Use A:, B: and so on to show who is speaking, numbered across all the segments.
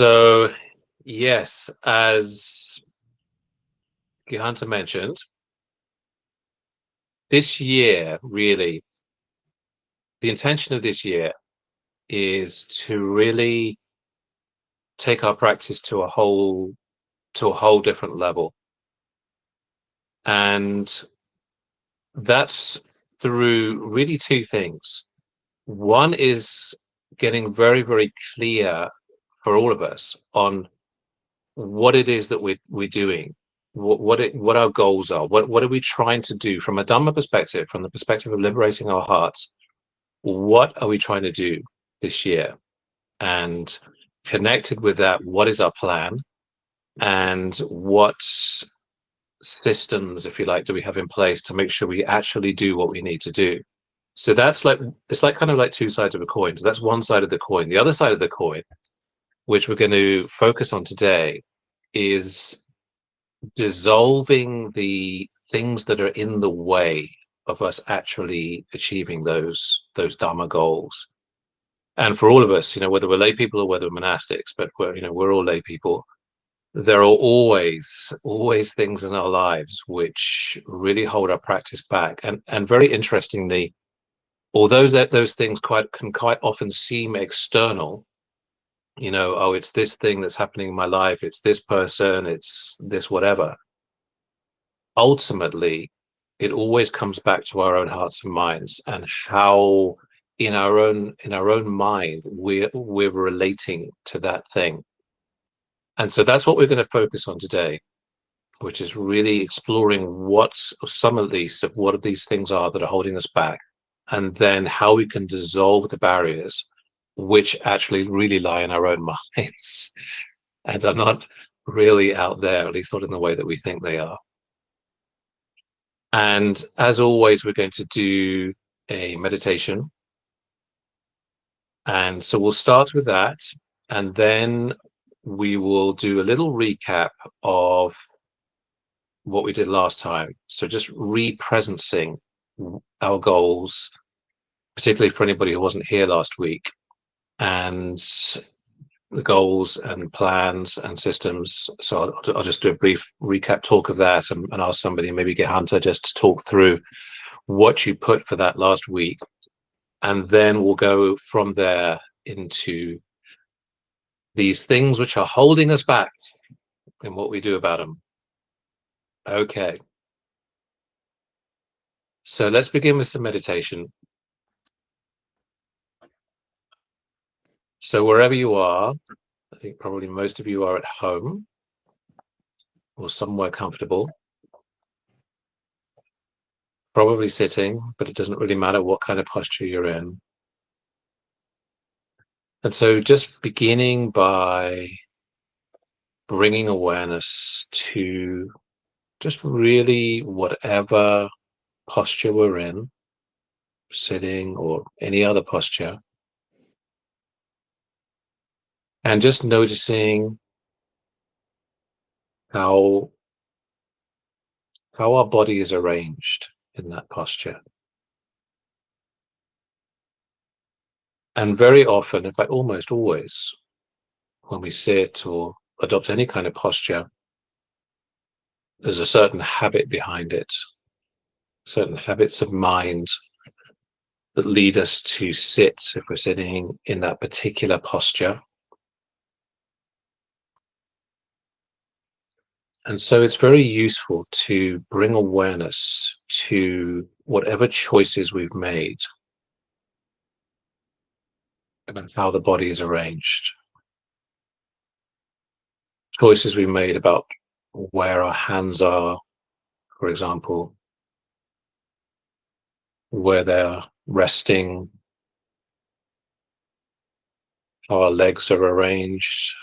A: So, yes, as Gihanta mentioned, this year, really, the intention of this year is to really take our practice to a whole different level. And that's through really two things. One is getting very, very clear for all of us on what it is that we're doing, what our goals are, what are we trying to do from a Dhamma perspective, from the perspective of liberating our hearts. What are we trying to do this year? And connected with that, what is our plan? And what systems, if you like, do we have in place to make sure we actually do what we need to do? So that's like, it's like kind of like two sides of a coin. So that's one side of the coin. The other side of the coin, which we're going to focus on today, is dissolving the things that are in the way of us actually achieving those Dharma goals. And for all of us, whether we're lay people or whether we're monastics, but we're all lay people, there are always things in our lives which really hold our practice back. And very interestingly, although those things can quite often seem external, oh, it's this thing that's happening in my life, it's this person, it's this whatever. Ultimately, it always comes back to our own hearts and minds, and how in our own mind we're relating to that thing. And so that's what we're going to focus on today, which is really exploring some at least of what of these things are that are holding us back, and then how we can dissolve the barriers which actually really lie in our own minds and are not really out there, at least not in the way that we think they are. And as always, we're going to do a meditation. And so we'll start with that, and then we will do a little recap of what we did last time. So just re-presencing our goals, particularly for anybody who wasn't here last week, and the goals and plans and systems. So I'll just do a brief recap talk of that, and ask somebody, maybe get Hunter, just to talk through what you put for that last week. And then we'll go from there into these things which are holding us back and what we do about them. Okay. So let's begin with some meditation. So wherever you are, I think probably most of you are at home or somewhere comfortable, probably sitting, but it doesn't really matter what kind of posture you're in. And so just beginning by bringing awareness to just really whatever posture we're in, sitting or any other posture, and just noticing how our body is arranged in that posture. And very often, in fact almost always, when we sit or adopt any kind of posture, there's a certain habit behind it, certain habits of mind that lead us to sit if we're sitting in that particular posture. And so it's very useful to bring awareness to whatever choices we've made about how the body is arranged. Choices we made about where our hands are, for example, where they're resting, how our legs are arranged.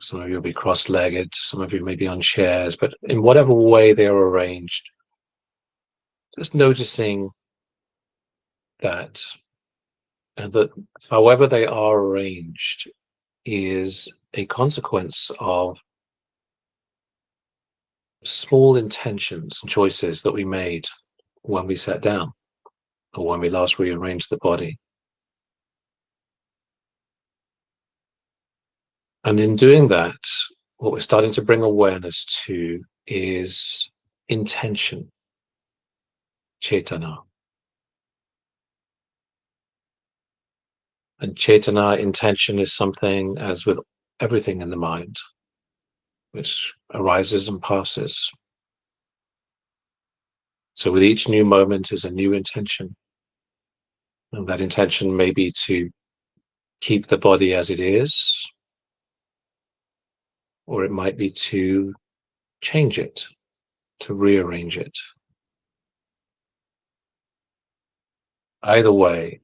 A: Some of you will be cross-legged, some of you may be on chairs, but in whatever way they are arranged, just noticing that, and that however they are arranged is a consequence of small intentions and choices that we made when we sat down or when we last rearranged the body. And in doing that, what we're starting to bring awareness to is intention, cetana. And cetana, intention, is something, as with everything in the mind, which arises and passes. So with each new moment is a new intention. And that intention may be to keep the body as it is, or it might be to change it, to rearrange it. Either way,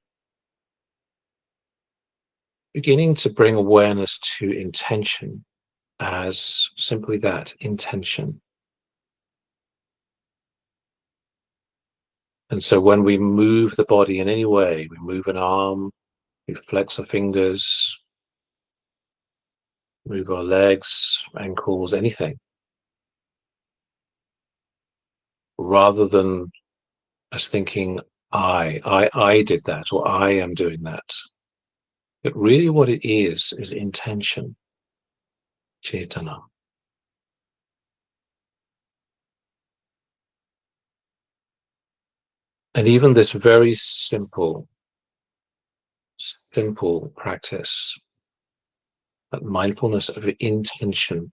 A: beginning to bring awareness to intention as simply that, intention. And so when we move the body in any way, we move an arm, we flex our fingers, move our legs, ankles, anything, rather than us thinking, I did that, or I am doing that. But really what it is intention, cetana. And even this very simple practice, that mindfulness of intention,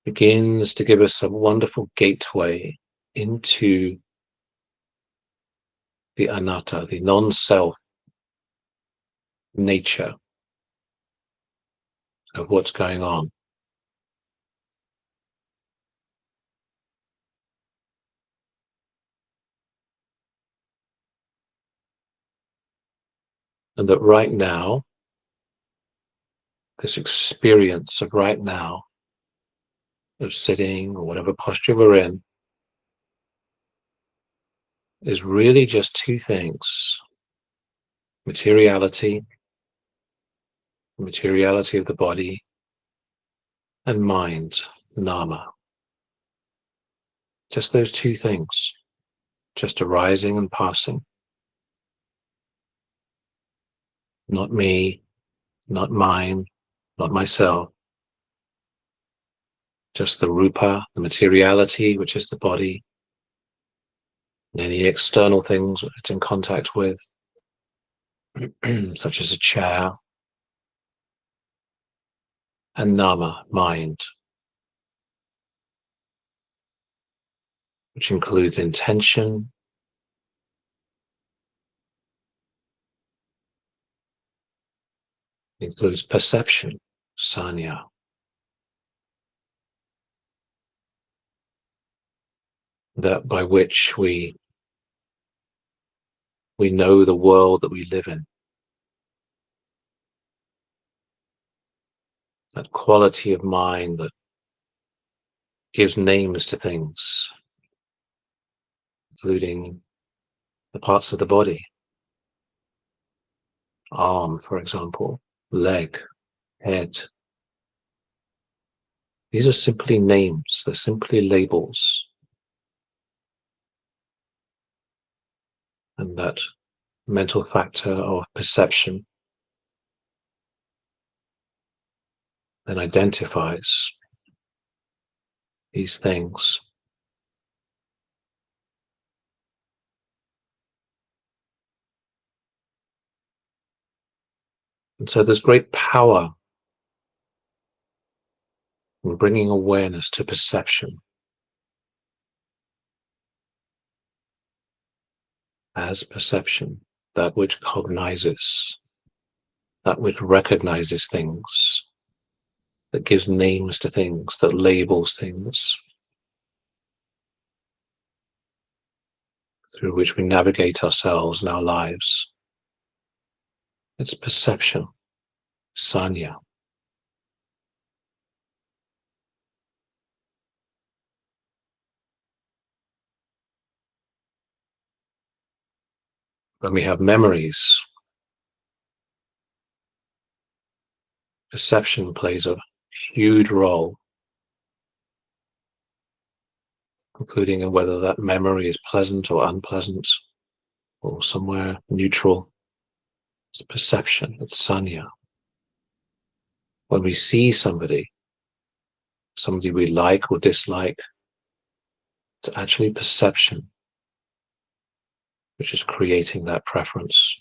A: begins to give us a wonderful gateway into the anatta, the non-self nature of what's going on. And that right now, this experience of right now, of sitting or whatever posture we're in, is really just two things: materiality of the body, and mind, nama. Just those two things, just arising and passing. Not me, not mine, not myself. Just the rupa, the materiality, which is the body, and any external things it's in contact with, such as a chair, and nama, mind, which includes intention, includes perception, sanya. That by which we know the world that we live in. That quality of mind that gives names to things, including the parts of the body. Arm, for example, leg, head. These are simply names, they're simply labels. And that mental factor of perception then identifies these things. And so there's great power in bringing awareness to perception as perception, that which cognizes, that which recognizes things, that gives names to things, that labels things, through which we navigate ourselves and our lives. It's perception, sanya. When we have memories, perception plays a huge role, including in whether that memory is pleasant or unpleasant, or somewhere neutral. It's perception, it's sanya. When we see somebody we like or dislike, it's actually perception which is creating that preference.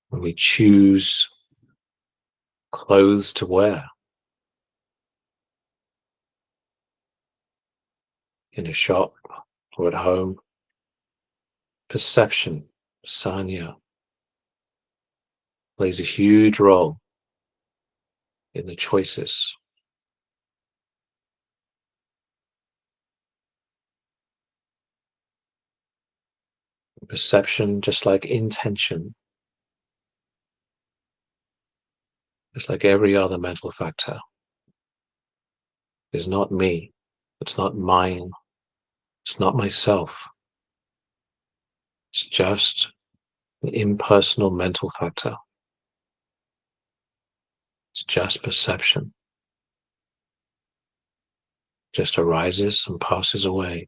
A: When we choose clothes to wear in a shop or at home, perception, sanya, plays a huge role in the choices. Perception, just like intention, just like every other mental factor, is not me, it's not mine, it's not myself. It's just an impersonal mental factor. It's just perception. Just arises and passes away.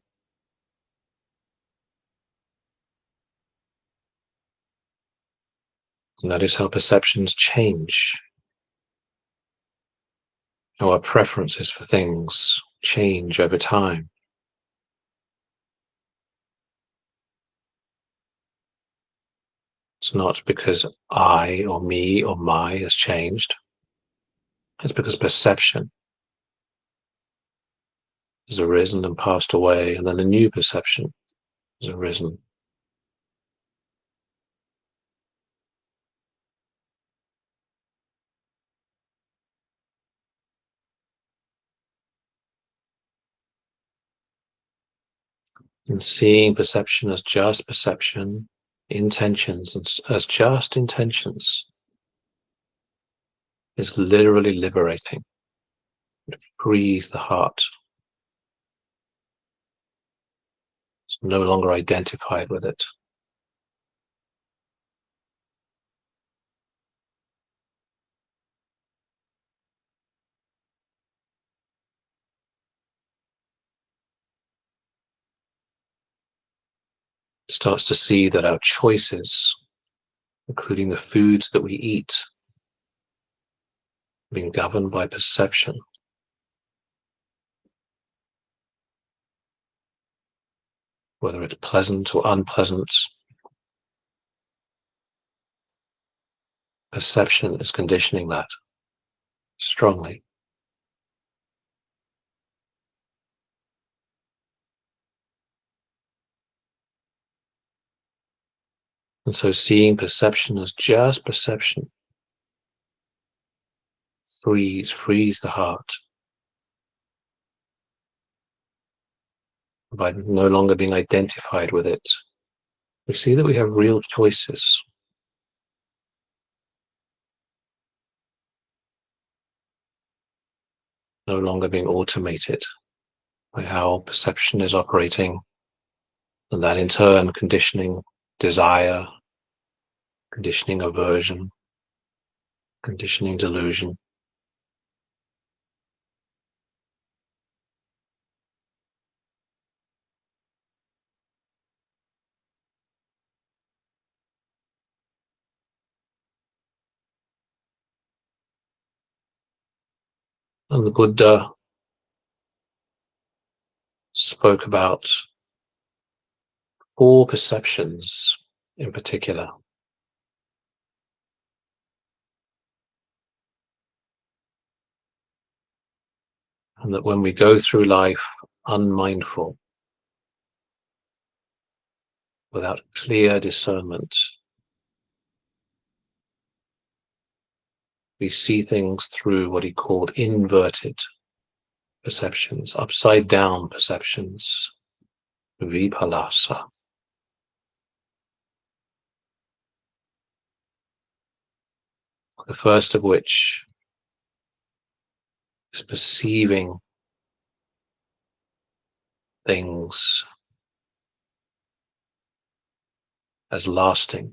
A: And that is how perceptions change. How our preferences for things change over time. It's not because I or me or my has changed. It's because perception has arisen and passed away, and then a new perception has arisen. And seeing perception as just perception, intentions as just intentions, is literally liberating. It frees the heart. It's no longer identified with it. It starts to see that our choices, including the foods that we eat, are being governed by perception. Whether it's pleasant or unpleasant, perception is conditioning that strongly. And so seeing perception as just perception frees the heart by no longer being identified with it. We see that we have real choices. No longer being automated by how perception is operating, and that in turn conditioning desire, conditioning aversion, conditioning delusion. And the Buddha spoke about 4 perceptions in particular. And that when we go through life unmindful, without clear discernment, we see things through what he called inverted perceptions, upside down perceptions, vipallasa. The first of which is perceiving things as lasting,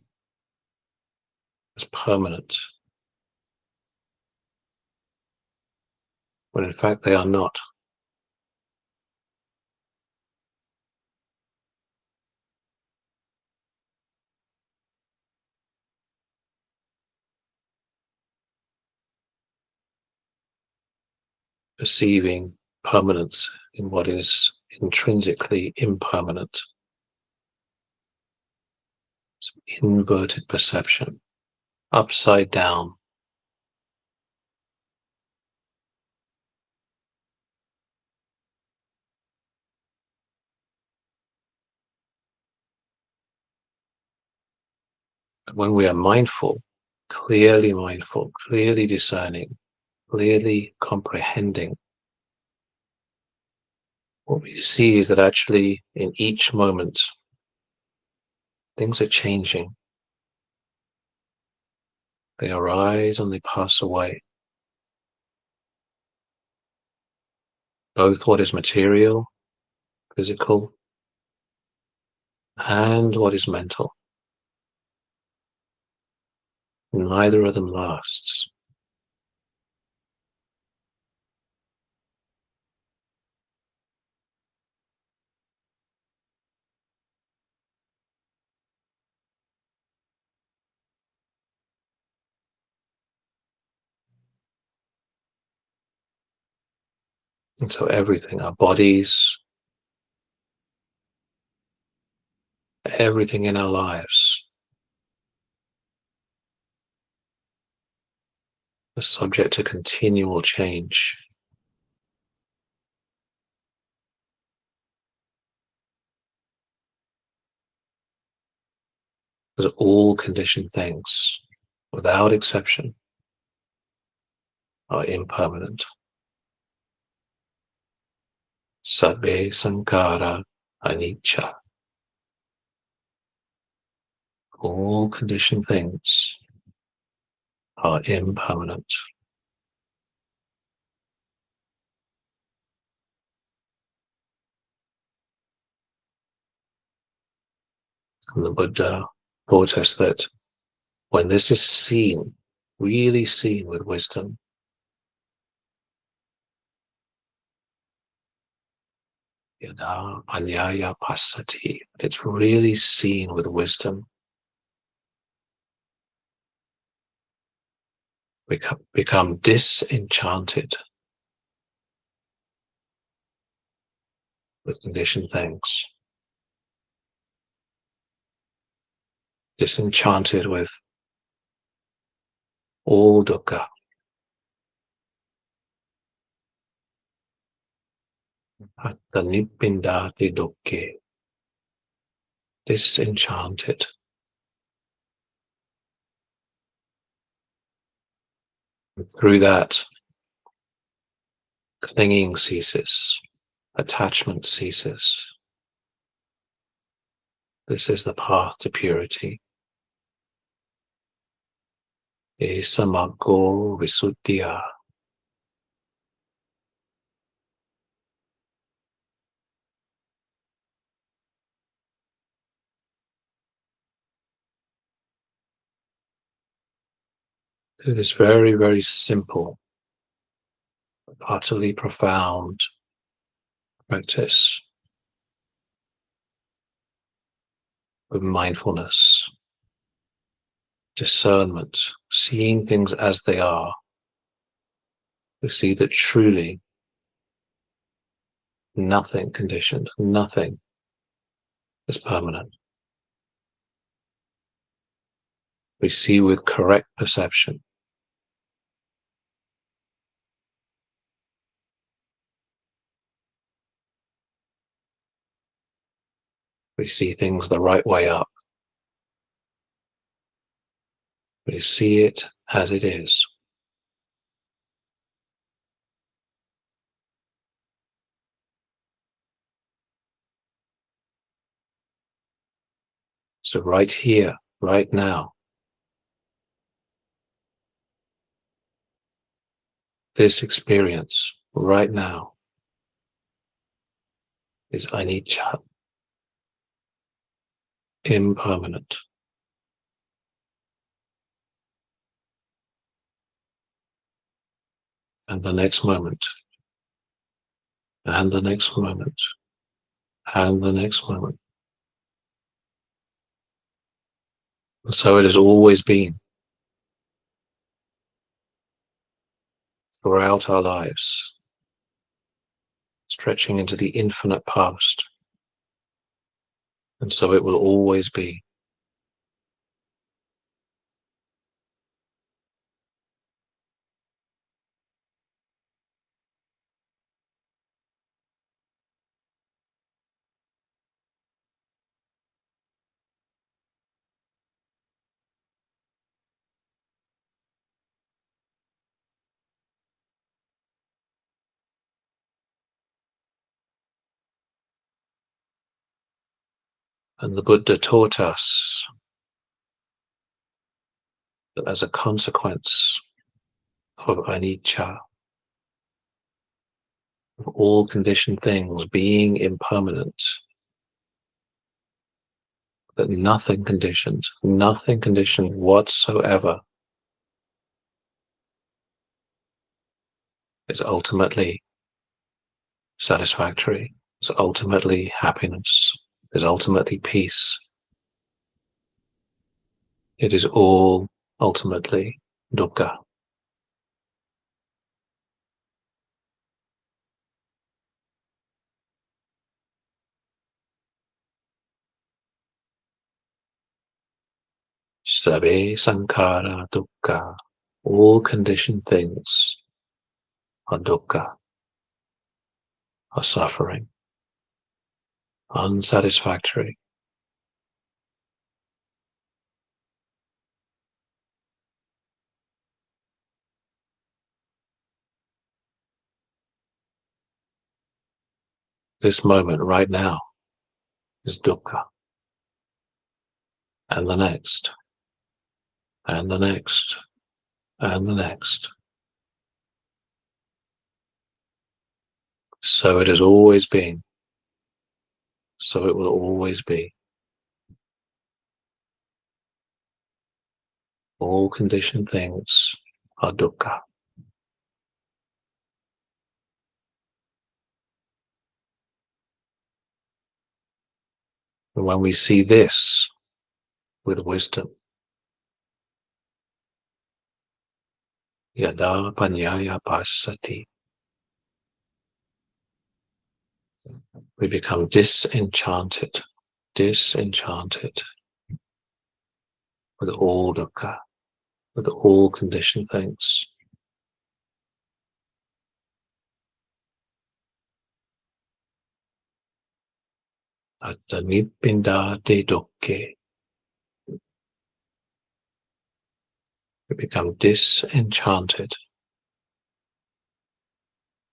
A: as permanent, when in fact they are not. perceiving permanence in what is intrinsically impermanent. It's inverted perception, upside down. When we are mindful, clearly discerning, clearly comprehending, what we see is that actually in each moment, things are changing. They arise and they pass away. Both what is material, physical, and what is mental. Neither of them lasts. And so everything, our bodies, everything in our lives, is subject to continual change. Because all conditioned things, without exception, are impermanent. Sabbe sankara anicca. All conditioned things are impermanent. And the Buddha taught us that when this is seen, really seen with wisdom, yada panyaya passati, it's really seen with wisdom, we become disenchanted with conditioned things, disenchanted with all dukkha. Atta nibbindati dukkhe, disenchanted. And through that, clinging ceases, attachment ceases. This is the path to purity. Esamaggo visuddhya. Through this very, very simple, utterly profound practice of mindfulness, discernment, seeing things as they are, we see that truly nothing conditioned, nothing is permanent. We see with correct perception. We see things the right way up. We see it as it is. So right here, right now, this experience right now is anicca, impermanent. And the next moment, and the next moment, and the next moment. And so it has always been throughout our lives. stretching into the infinite past. And so it will always be. And the Buddha taught us that as a consequence of anicca, of all conditioned things being impermanent, that nothing conditioned whatsoever is ultimately satisfactory, is ultimately happiness, is ultimately peace. It is all ultimately dukkha. Sabbe sankhara dukkha. All conditioned things are dukkha, are suffering, unsatisfactory. This moment right now is dukkha. And the next, and the next, and the next. So it has always been. So it will always be. All conditioned things are dukkha. And when we see this with wisdom, yada panyaya pasati, we become disenchanted with all dukkha, with all conditioned things. Attanipindate dukke. We become disenchanted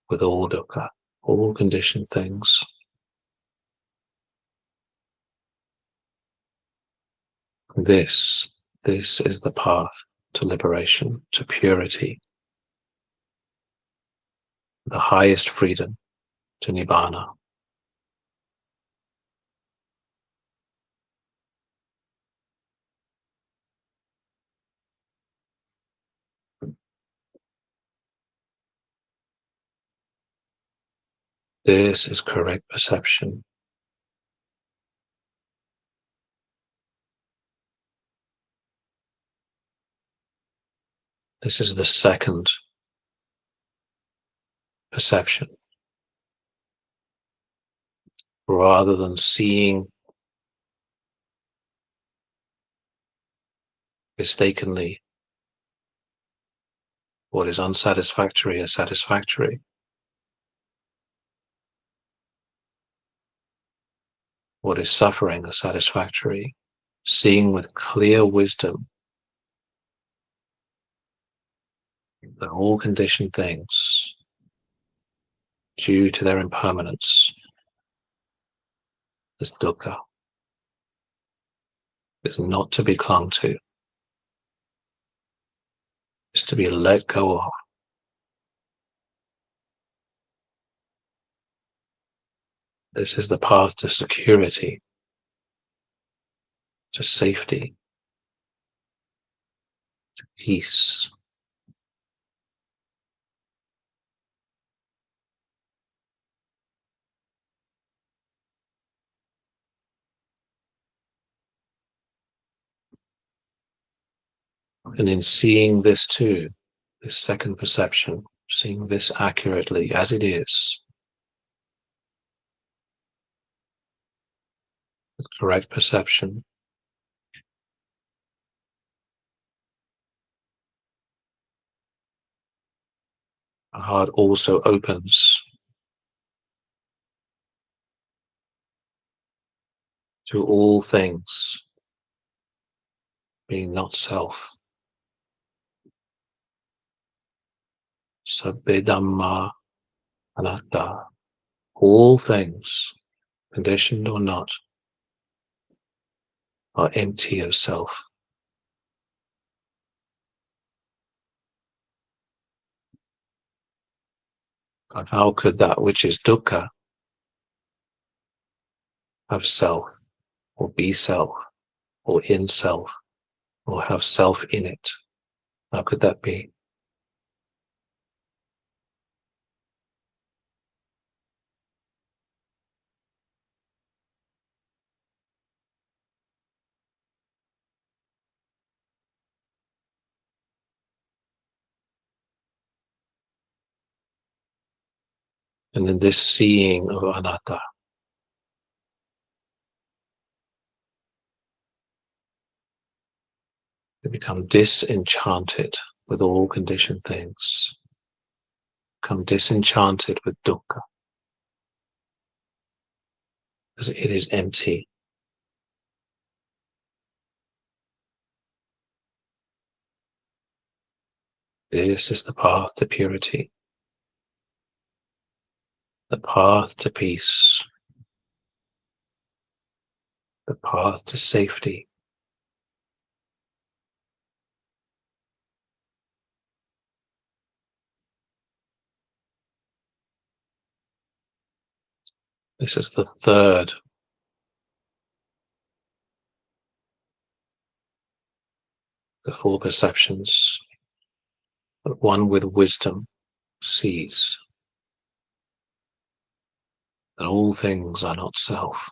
A: with all dukkha, all conditioned things. This is the path to liberation, to purity, the highest freedom, to nibbana. This is correct perception. This is the second perception. Rather than seeing mistakenly what is unsatisfactory as satisfactory, what is suffering as satisfactory, seeing with clear wisdom that all conditioned things, due to their impermanence, is dukkha, is not to be clung to, is to be let go of. This is the path to security, to safety, to peace. And in seeing this too, this second perception, seeing this accurately as it is, with correct perception. Our heart also opens to all things being not self. Sabbe Dhamma anatta. All things, conditioned or not, are empty of self. And how could that which is dukkha have self, or be self, or in self, or have self in it? How could that be? And in this seeing of anatta, we become disenchanted with all conditioned things, become disenchanted with dukkha, because it is empty. This is the path to purity, the path to peace, the path to safety. This is the third of the four perceptions that one with wisdom sees, that all things are not self.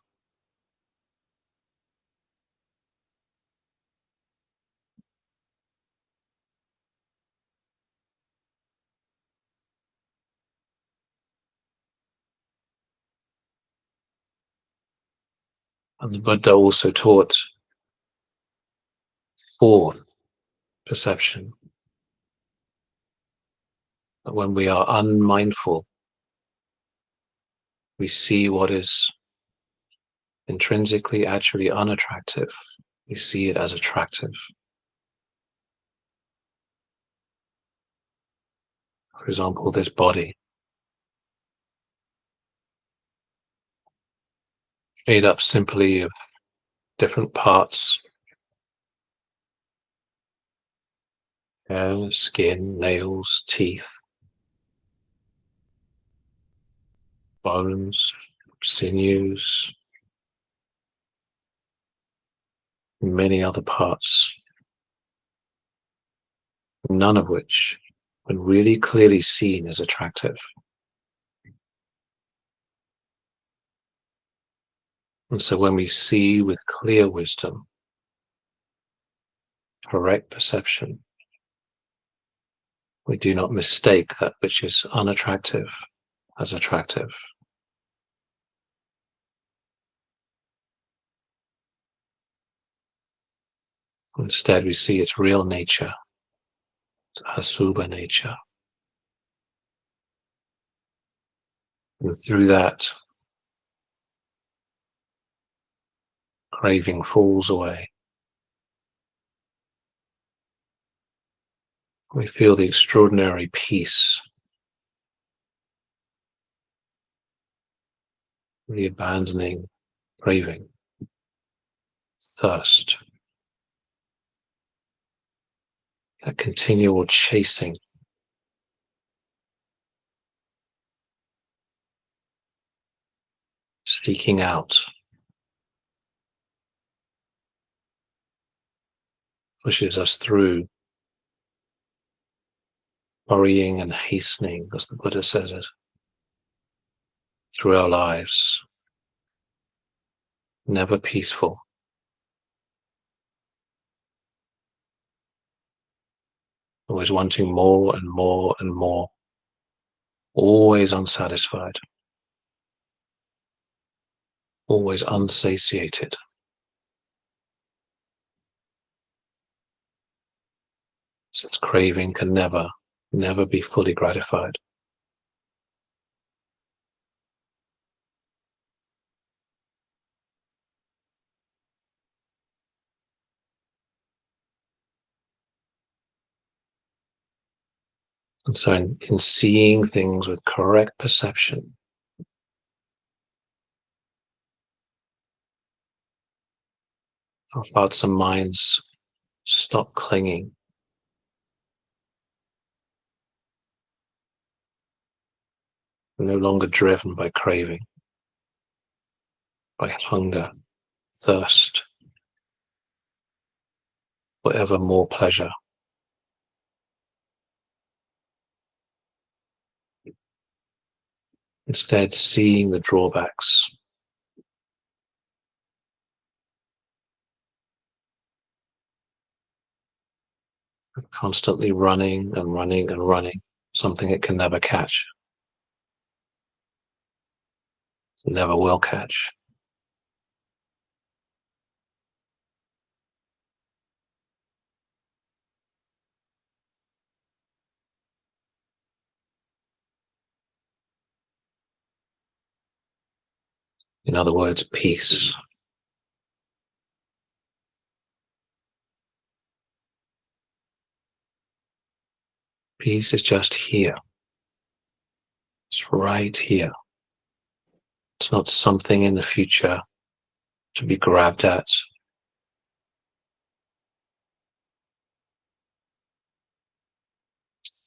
A: And the Buddha also taught fourth perception, that when we are unmindful, we see what is intrinsically actually unattractive. We see it as attractive. For example, this body, made up simply of different parts: hair, skin, nails, teeth, bones, sinews, and many other parts, none of which, when really clearly seen, is attractive. And so when we see with clear wisdom, correct perception, we do not mistake that which is unattractive as attractive. Instead, we see its real nature, its asubha nature. And through that, craving falls away. We feel the extraordinary peace, the abandoning craving, thirst, that continual chasing. Seeking out, pushes us through, hurrying and hastening, as the Buddha says it, through our lives, never peaceful. Always wanting more and more and more, always unsatisfied. always unsatiated. Since craving can never be fully gratified. And so in seeing things with correct perception, our hearts and minds stop clinging. We're no longer driven by craving, by hunger, thirst, for ever more pleasure. Instead, seeing the drawbacks, constantly running and running and running, something it can never catch, never will catch. In other words, peace. Peace is just here. It's right here. It's not something in the future to be grabbed at.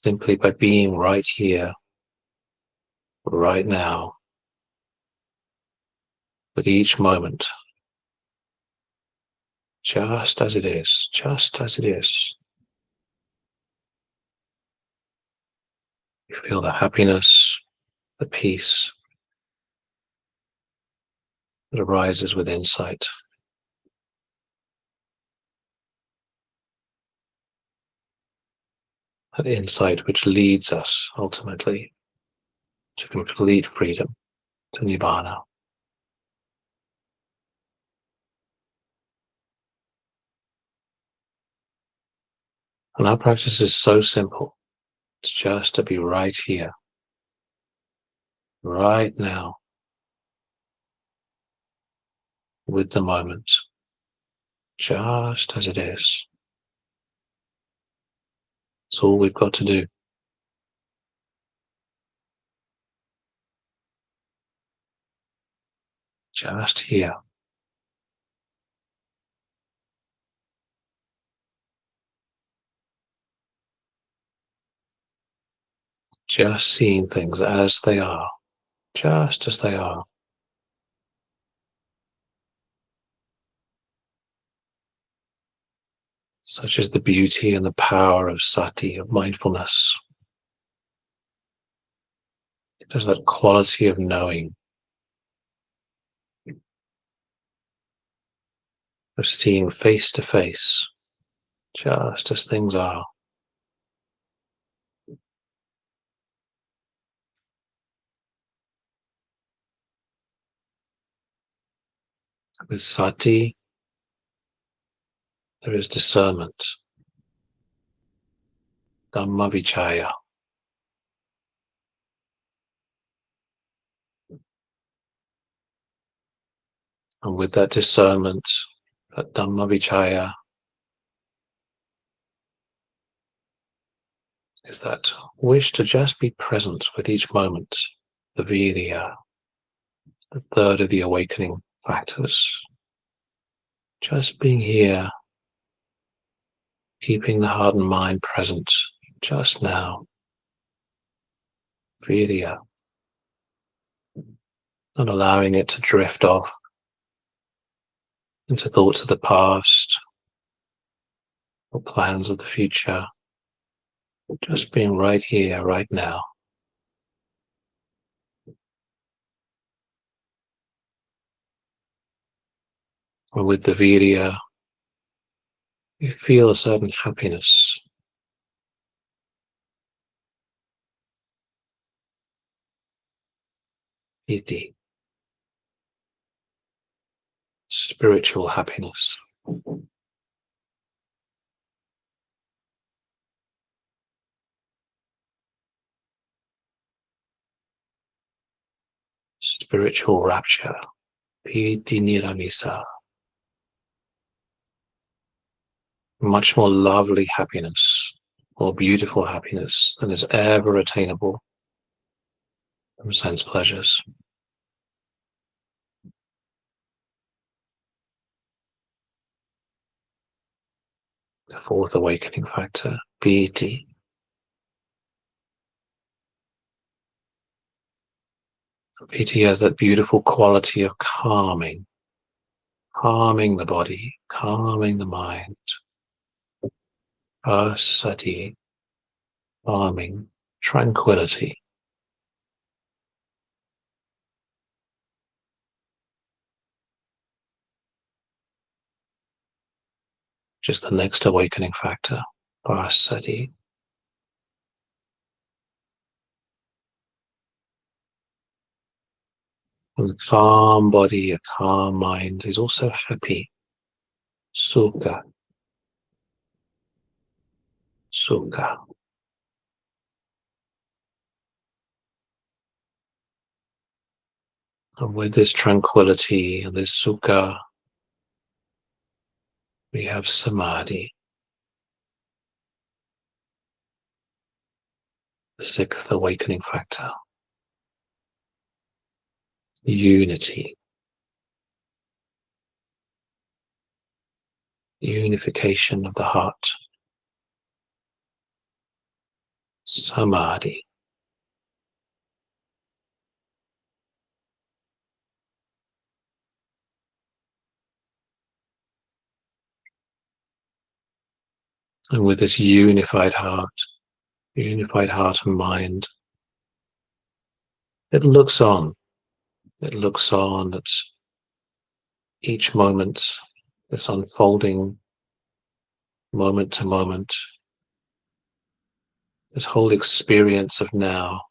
A: Simply by being right here, right now, with each moment, just as it is, just as it is. You feel the happiness, the peace that arises with insight. That insight which leads us ultimately to complete freedom, to Nibbana. And our practice is so simple. It's just to be right here, right now, with the moment, just as it is. It's all we've got to do. Just here. Just seeing things as they are, just as they are. Such is the beauty and the power of sati, of mindfulness. It has that quality of knowing, of seeing face to face, just as things are. With sati, there is discernment, Dhamma-vichaya. And with that discernment, that Dhamma-vichaya, is that wish to just be present with each moment, the virya, the third of the awakening factors. Just being here, keeping the heart and mind present just now. Virya. Not allowing it to drift off into thoughts of the past or plans of the future. Just being right here, right now. And with the virya, you feel a certain happiness. Piti. spiritual happiness. Spiritual rapture. Piti niramisa. Much more lovely happiness, more beautiful happiness than is ever attainable from sense pleasures. The fourth awakening factor, piti. Piti has that beautiful quality of calming the body, calming the mind. Sati, calming, tranquility. Just the next awakening factor, sati. And a calm body, a calm mind is also happy. Sukha. Sukha. And with this tranquility and this sukha, we have samadhi, the sixth awakening factor. Unity. Unification of the heart. Samadhi. And with this unified heart and mind, it looks on. It looks on at each moment, this unfolding moment to moment, this whole experience of now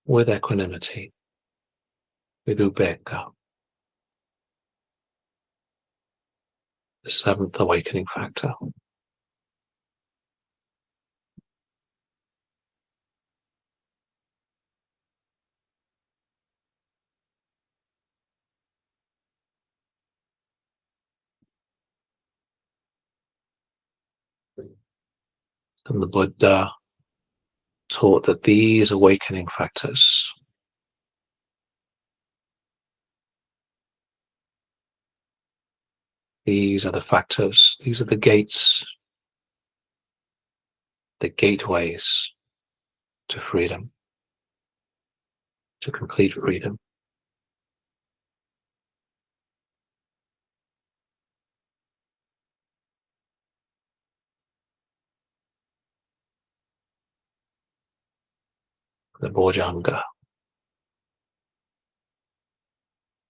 A: with equanimity, with upekkha, the seventh awakening factor. And the Buddha taught that these awakening factors, these are the factors, these are the gates, the gateways to freedom, to complete freedom. The BODHI,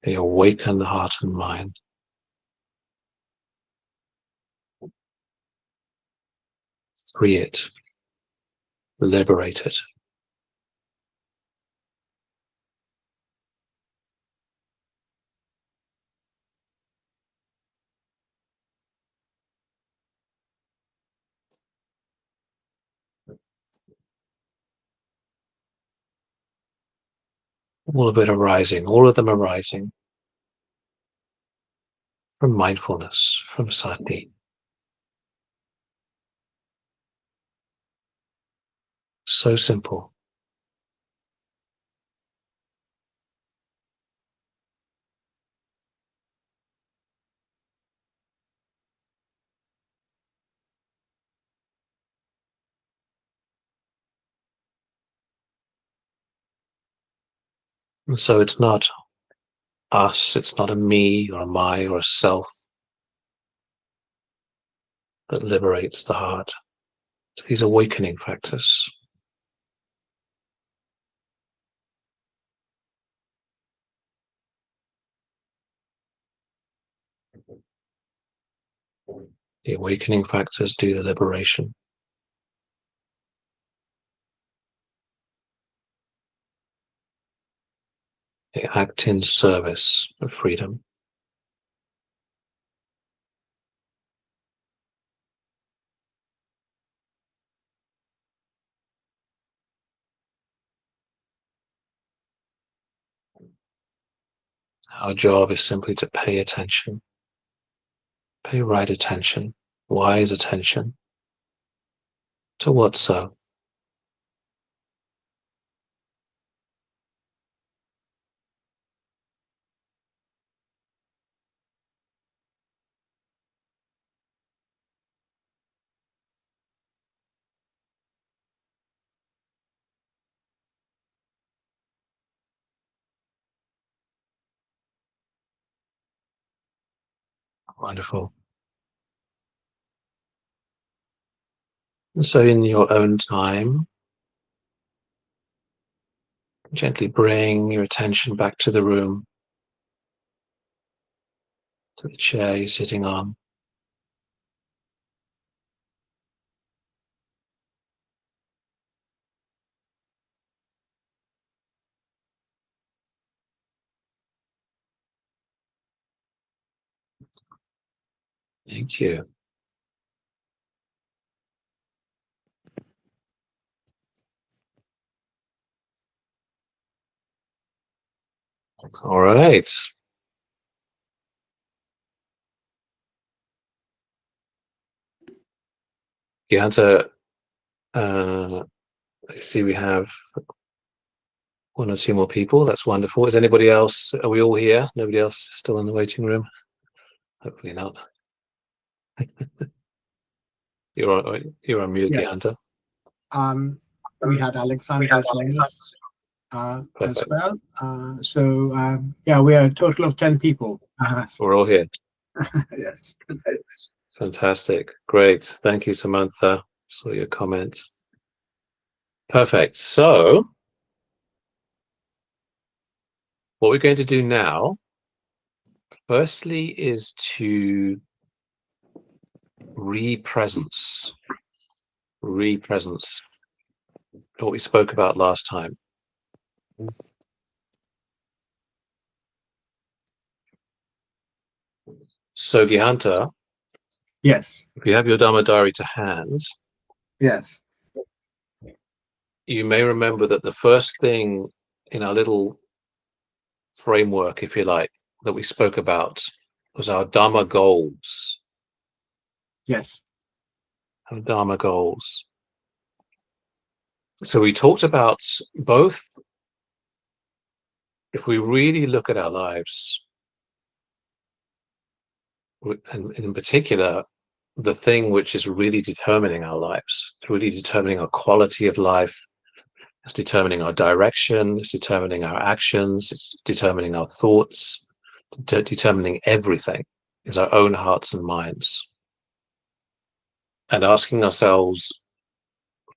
A: they awaken the heart and mind. Free it, liberate it. All of it arising, all of them arising from mindfulness, from sati. So simple. And so it's not us, it's not a me or a my or a self that liberates the heart. It's these awakening factors. The awakening factors do the liberation. They act in service of freedom. Our job is simply to pay attention, pay right attention, wise attention to what's so. Wonderful. And so in your own time, gently bring your attention back to the room, to the chair you're sitting on. Thank you. All right. Gyanta, I see we have one or two more people. That's wonderful. Is anybody else? Are we all here? Nobody else still in the waiting room? Hopefully not. You're on mute,
B: Yeah.
A: Gyanta.
B: We had Alexander join us as well. Yeah, we are a total of 10 people.
A: We're all here.
B: Yes.
A: Fantastic. Great. Thank you, Samantha. Saw your comments. Perfect. So what we're going to do now, firstly, is to re-presence what we spoke about last time. So Gihanta,
B: Yes.
A: if you have your Dharma diary to hand,
B: Yes.
A: you may remember that the first thing in our little framework, if you like, that we spoke about was our Dharma goals.
B: Yes.
A: Our Dharma goals. So we talked about both, if we really look at our lives, and in particular, the thing which is really determining our lives, really determining our quality of life, it's determining our direction, it's determining our actions, it's determining our thoughts, determining everything, is our own hearts and minds. And asking ourselves,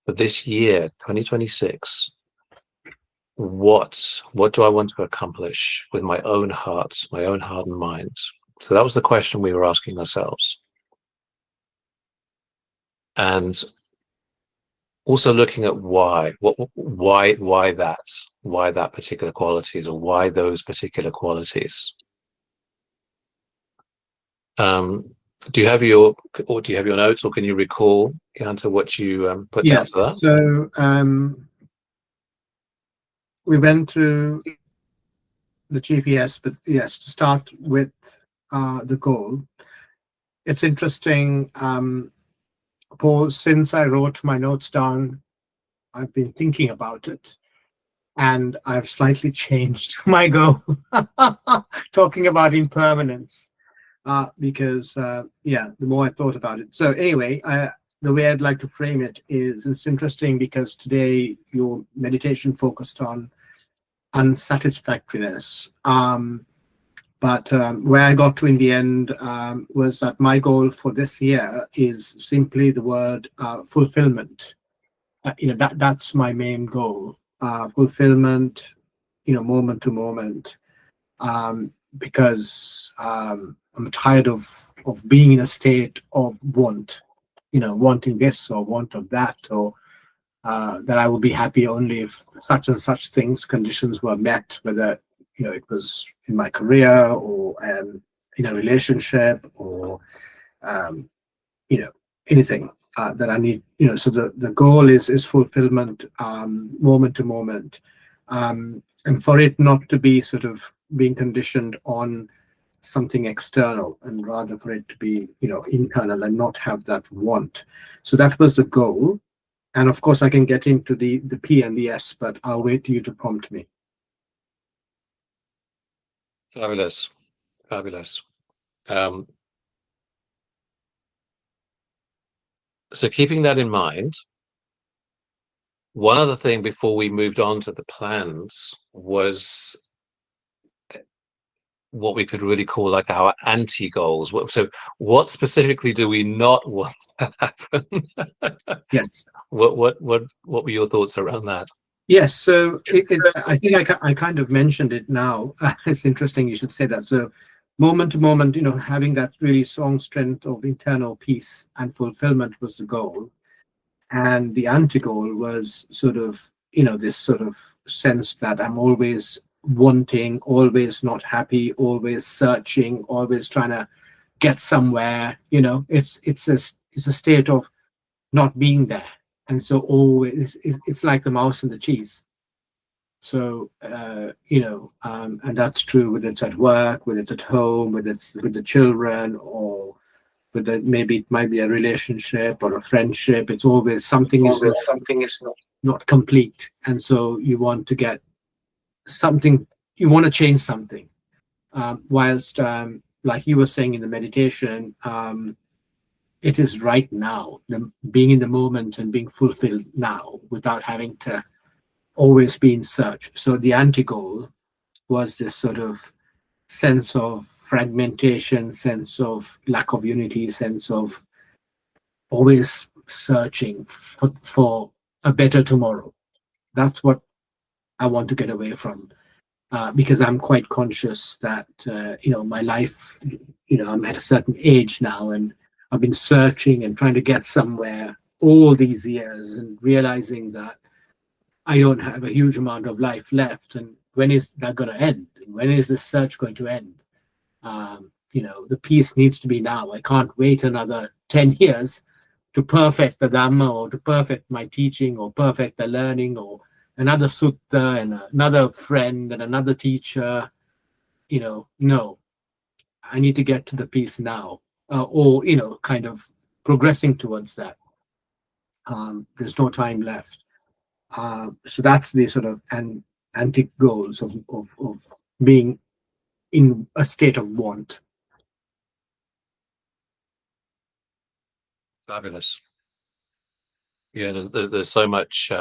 A: for this year, 2026, what do I want to accomplish with my own heart and mind? So that was the question we were asking ourselves. And also looking at why that particular qualities, or why those particular qualities. Do you have your notes, or can you recall, Ganta, what you put down for that?
B: So we went through the GPS, but yes, to start with the goal. It's interesting, Paul, since I wrote my notes down, I've been thinking about it, and I've slightly changed my goal, talking about impermanence, because, yeah, the more I thought about it. So anyway, the way I'd like to frame it is, it's interesting because today your meditation focused on unsatisfactoriness. But where I got to in the end was that my goal for this year is simply the word fulfillment. That's my main goal. Fulfillment, moment to moment. Because I'm tired of being in a state of want, wanting this or want of that, or that I will be happy only if such and such things, conditions were met, whether it was in my career or in a relationship or anything that I need. So the goal is fulfillment, moment to moment, and for it not to be sort of being conditioned on something external, and rather for it to be, internal and not have that want. So that was the goal. And of course, I can get into the P and the S, but I'll wait for you to prompt me.
A: Fabulous. Fabulous. So keeping that in mind, one other thing before we moved on to the plans was what we could really call like our anti-goals. So what specifically do we not want to happen?
B: Yes.
A: What were your thoughts around that?
B: Yes. So I think I kind of mentioned it now. It's interesting you should say that. So moment to moment, having that really strong strength of internal peace and fulfillment was the goal. And the anti-goal was sort of, this sort of sense that I'm always wanting, always not happy, always searching, always trying to get somewhere. It's a state of not being there. And so always it's like the mouse and the cheese. So and that's true whether it's at work, whether it's at home, whether it's with the children, or whether maybe it might be a relationship or a friendship. It's always something is not complete, and so you want to get something, you want to change something. Whilst like you were saying in the meditation, it is right now, being in the moment and being fulfilled now without having to always be in search. So the anti-goal was this sort of sense of fragmentation, sense of lack of unity, sense of always searching for a better tomorrow. That's what I want to get away from, because I'm quite conscious that my life, I'm at a certain age now, and I've been searching and trying to get somewhere all these years, and realizing that I don't have a huge amount of life left. And when is that going to end? When is this search going to end? The peace needs to be now. I can't wait another 10 years to perfect the Dhamma, or to perfect my teaching, or perfect the learning, or another sutta and another friend and another teacher. No, I need to get to the peace now, or kind of progressing towards that. There's no time left. So that's the sort of anti-goals of being in a state of want.
A: Fabulous. Yeah, there's so much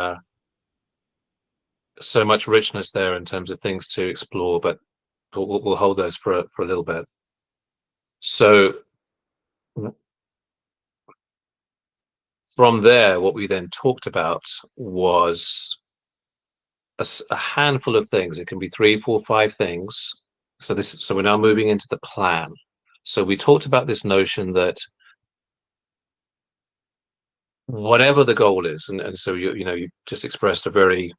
A: richness there in terms of things to explore, but we'll hold those for a little bit. So from there, what we then talked about was a handful of things. It can be 3, 4, 5 things. So we're now moving into the plan. So we talked about this notion that whatever the goal is, and so you just expressed a very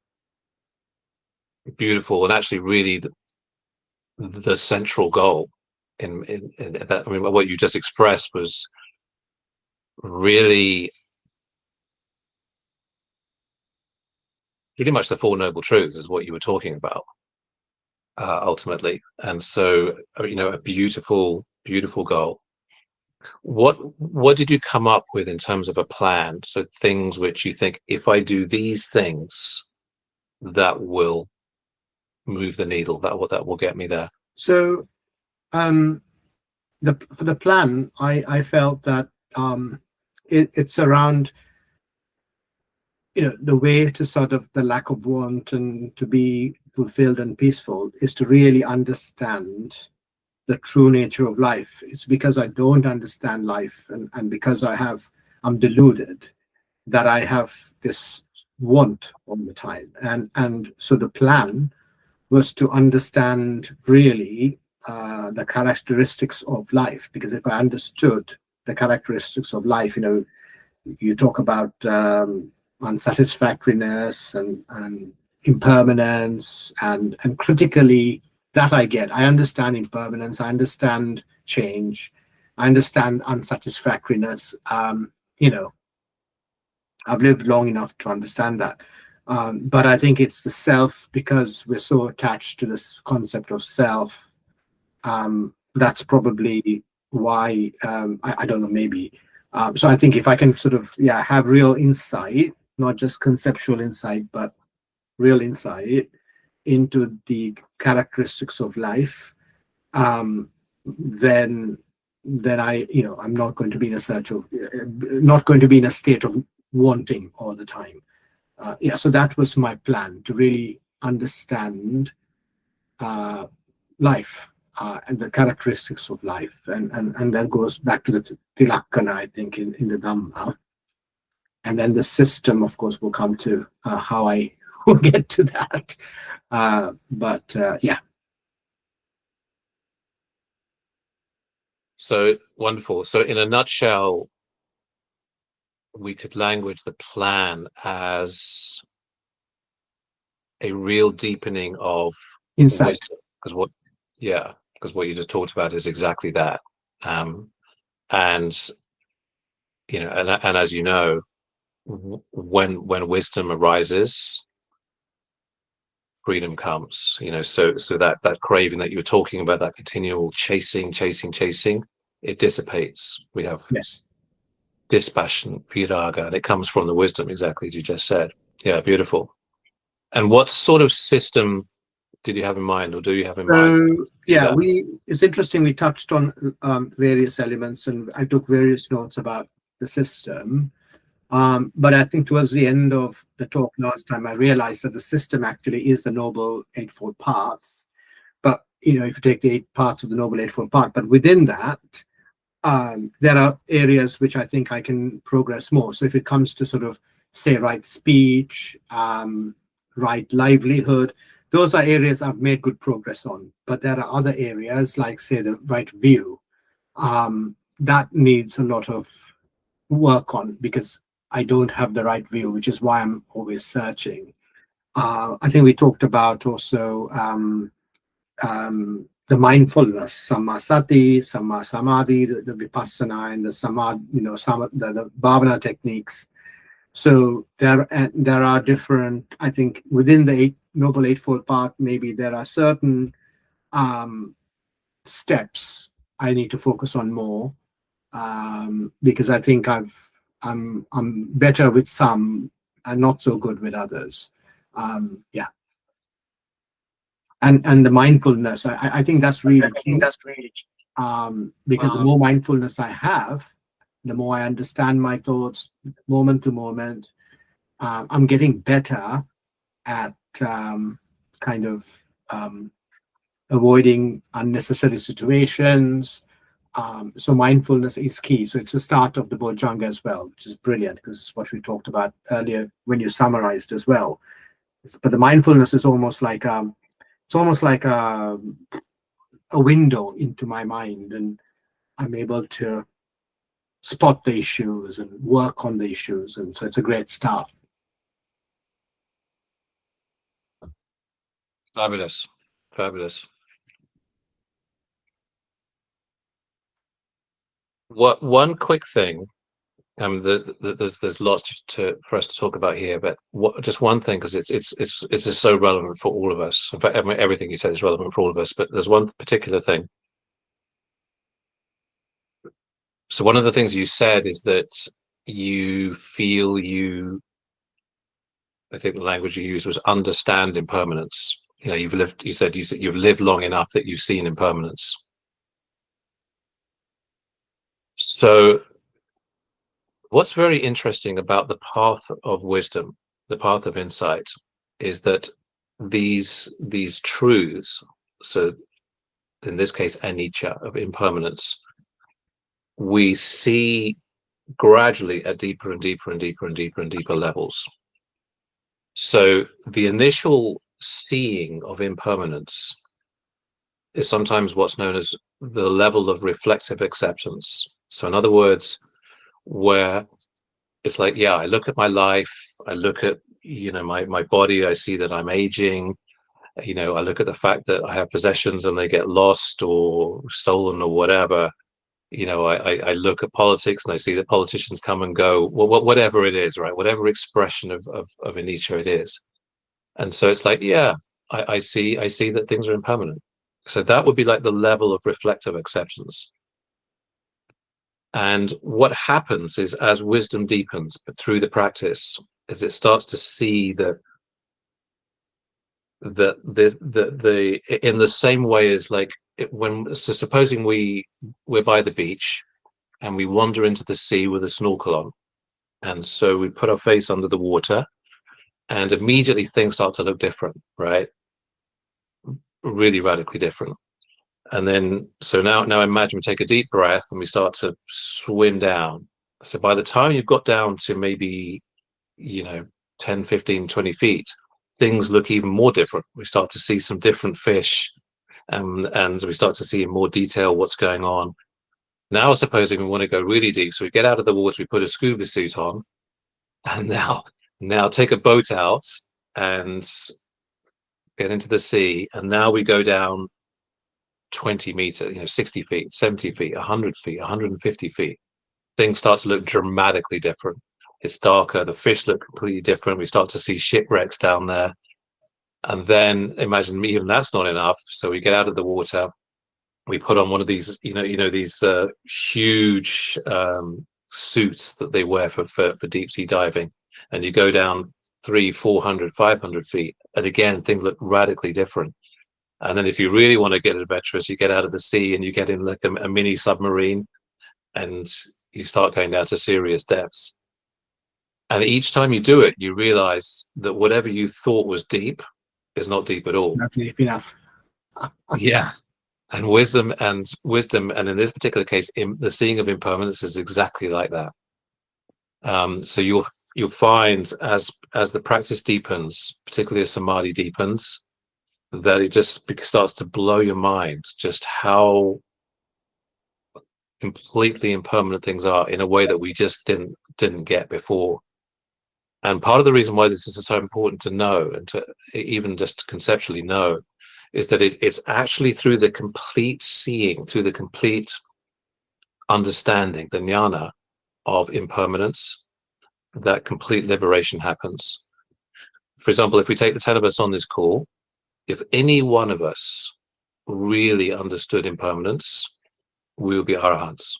A: beautiful and actually really the central goal in that. I mean, what you just expressed was really pretty much the Four Noble Truths is what you were talking about ultimately. And so a beautiful goal. What did you come up with in terms of a plan? So things which you think, if I do these things, that will move the needle, that will get me there.
B: So for the plan, I felt that it's around the way to sort of the lack of want and to be fulfilled and peaceful is to really understand the true nature of life. It's because I don't understand life, and because I'm deluded, that I have this want all the time. And so the plan was to understand really the characteristics of life, because if I understood the characteristics of life, you talk about unsatisfactoriness and impermanence, and critically, that I get. I understand impermanence, I understand change, I understand unsatisfactoriness. I've lived long enough to understand that. But I think it's the self, because we're so attached to this concept of self. That's probably why, I don't know, maybe. So I think if I can sort of, have real insight, not just conceptual insight, but real insight into the characteristics of life, then I'm not going to be in a search of, not going to be in a state of wanting all the time. So that was my plan, to really understand life, and the characteristics of life, and that goes back to the Tilakkhana, I think, in the Dhamma. And then the system, of course, will come to how I will get to that.
A: So wonderful. So in a nutshell, we could language the plan as a real deepening of
B: insight.
A: Because what you just talked about is exactly that. And and as you know, when wisdom arises, freedom comes. So that craving that you were talking about, that continual chasing, it dissipates. We have dispassion, viraga, and it comes from the wisdom, exactly as you just said. Yeah, beautiful. And what sort of system did you have in mind, or do you have in mind?
B: It's interesting. We touched on various elements, and I took various notes about the system. But I think towards the end of the talk last time, I realized that the system actually is the Noble Eightfold Path. But if you take the 8 parts of the Noble Eightfold Path, but within that, there are areas which I think I can progress more. So if it comes to sort of, say, right speech, right livelihood, those are areas I've made good progress on. But there are other areas, like, say, the right view, that needs a lot of work on, because I don't have the right view, which is why I'm always searching. I think we talked about also the mindfulness, samma sati, samma samadhi, the vipassana, and the the bhavana techniques. So there are different, I think, within the Noble Eightfold Path, maybe there are certain steps I need to focus on more, because I think I'm better with some and not so good with others. And the mindfulness, I think that's really key. Because the more mindfulness I have, the more I understand my thoughts moment to moment. I'm getting better at kind of avoiding unnecessary situations. So mindfulness is key. So it's the start of the Bojjhanga as well, which is brilliant, because it's what we talked about earlier when you summarized as well. But the mindfulness is almost like a window into my mind, and I'm able to spot the issues and work on the issues, and so it's a great start.
A: Fabulous. One quick thing, there's lots for us to talk about here, but just one thing, because it's just so relevant for all of us. In fact, everything you said is relevant for all of us, but there's one particular thing. So one of the things you said is that you feel I think the language you used was understand impermanence. You said you've lived long enough that you've seen impermanence. So what's very interesting about the path of wisdom, the path of insight, is that these truths, so in this case, anicca, of impermanence, we see gradually at deeper and deeper levels. So the initial seeing of impermanence is sometimes what's known as the level of reflective acceptance. So in other words, where it's like, I look at my life, I look at my body, I see that I'm aging, I look at the fact that I have possessions and they get lost or stolen or whatever, I look at politics and I see that politicians come and go, well, whatever it is, right? Whatever expression of anicca it is. And so it's like, yeah, I see that things are impermanent. So that would be like the level of reflective acceptance. And what happens is, as wisdom deepens through the practice, as it starts to see that the in the same way as like supposing we're by the beach and we wander into the sea with a snorkel on, and so we put our face under the water, and immediately things start to look different, right? Really radically different. And then so now imagine we take a deep breath and we start to swim down. So by the time you've got down to maybe 10, 15, 20 feet, things look even more different. We start to see some different fish, and we start to see in more detail what's going on. Now, supposing we want to go really deep, so we get out of the water, we put a scuba suit on, and now take a boat out and get into the sea, and now we go down 20 meters, 60 feet, 70 feet, 100 feet, 150 feet. Things start to look dramatically different. It's darker, the fish look completely different. We start to see shipwrecks down there. And then imagine even that's not enough. So we get out of the water, we put on one of these, these huge suits that they wear for deep sea diving. And you go down 300, 400, 500 feet. And again, things look radically different. And then if you really want to get adventurous, you get out of the sea and you get in like a mini submarine, and you start going down to serious depths. And each time you do it, you realize that whatever you thought was deep is not deep at all.
B: Not deep enough.
A: Yeah. And wisdom, and in this particular case, the seeing of impermanence is exactly like that. So you'll find as the practice deepens, particularly as samadhi deepens, that it just starts to blow your mind just how completely impermanent things are in a way that we just didn't get before. And part of the reason why this is so important to know, and to even just conceptually know, is that it's actually through the complete seeing, through the complete understanding, the jnana of impermanence, that complete liberation happens. For example, if we take the 10 of us on this call, if any one of us really understood impermanence, we will be arahants.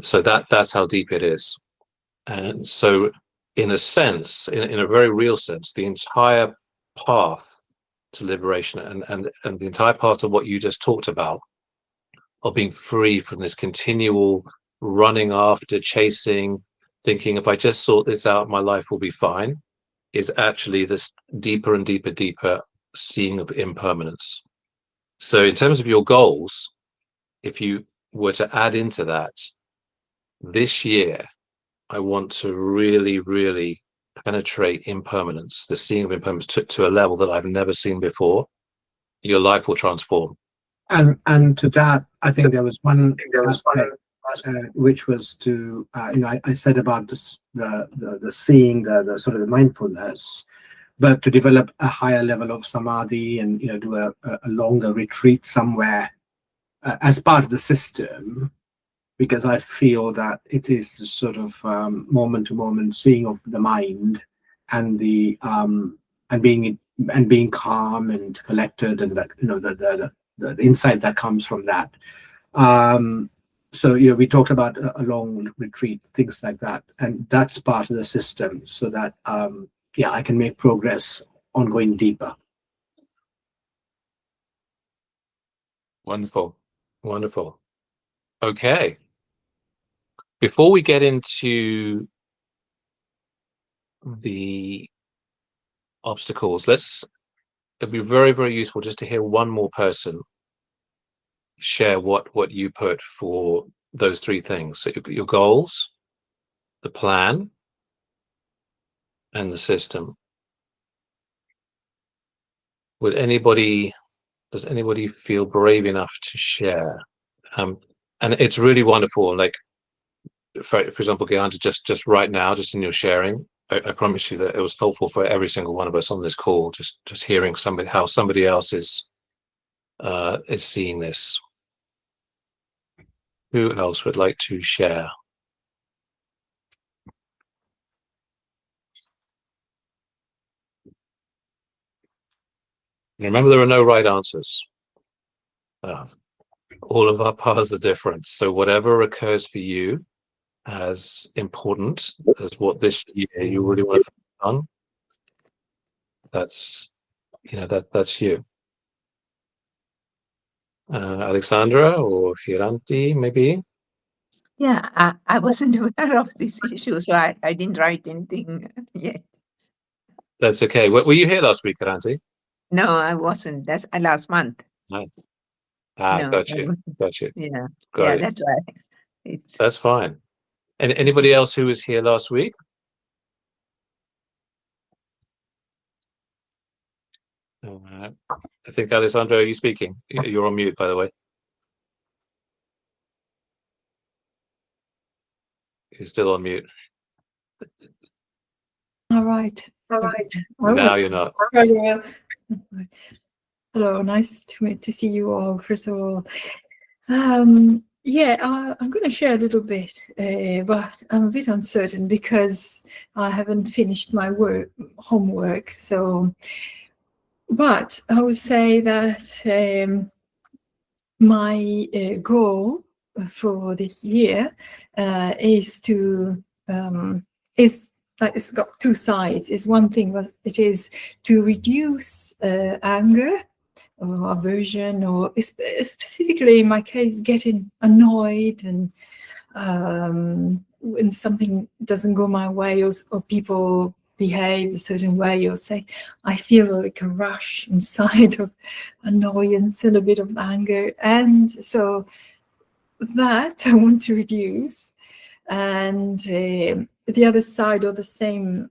A: So that's how deep it is. And so in a sense, in a very real sense, the entire path to liberation and the entire part of what you just talked about, of being free from this continual running after, chasing, thinking if I just sort this out, my life will be fine, is actually this deeper and deeper seeing of impermanence. So in terms of your goals, if you were to add into that, this year, I want to really, really penetrate impermanence, the seeing of impermanence to a level that I've never seen before, your life will transform.
B: And to that, I think there was one aspect which was to, I said about this, the seeing, the sort of the mindfulness, but to develop a higher level of samadhi and, do a longer retreat somewhere as part of the system, because I feel that it is the sort of moment to moment seeing of the mind and the and being calm and collected, and that the insight that comes from that. So we talked about a long retreat, things like that, and that's part of the system, so that I can make progress on going deeper.
A: Wonderful. Okay. Before we get into the obstacles, it'd be very, very useful just to hear one more person share what you put for those three things. So your goals, the plan, and the system. Does anybody feel brave enough to share? And it's really wonderful. Like, for example, Gayanta, just right now, just in your sharing, I promise you that it was helpful for every single one of us on this call. Just hearing how somebody else is seeing this. Who else would like to share? Remember, there are no right answers. All of our paths are different. So whatever occurs for you as important as what this year you really want to focus on, that's that's you. Alexandra or Hiranti, maybe?
C: Yeah, I wasn't aware of this issue, so I didn't write anything yet.
A: That's okay. Were you here last week, Hiranti?
C: No, I wasn't. That's last month.
A: No.
C: No,
A: Got you. Got you.
C: yeah,
A: Got it.
C: that's why. It's
A: That's fine. And anybody else who was here last week? I think, Alessandro, are you speaking? You're on mute, by the way. You're still on mute.
D: All right.
A: Now you're not.
D: Hello, nice to see you all, first of all. Yeah, I'm going to share a little bit, but I'm a bit uncertain because I haven't finished my homework. So, but I would say that my goal for this year is to it's got two sides. Is one thing, but it is to reduce anger or aversion, or specifically in my case, getting annoyed and when something doesn't go my way, or people behave a certain way, or say, I feel like a rush inside of annoyance and a bit of anger. And so that I want to reduce. And the other side of the same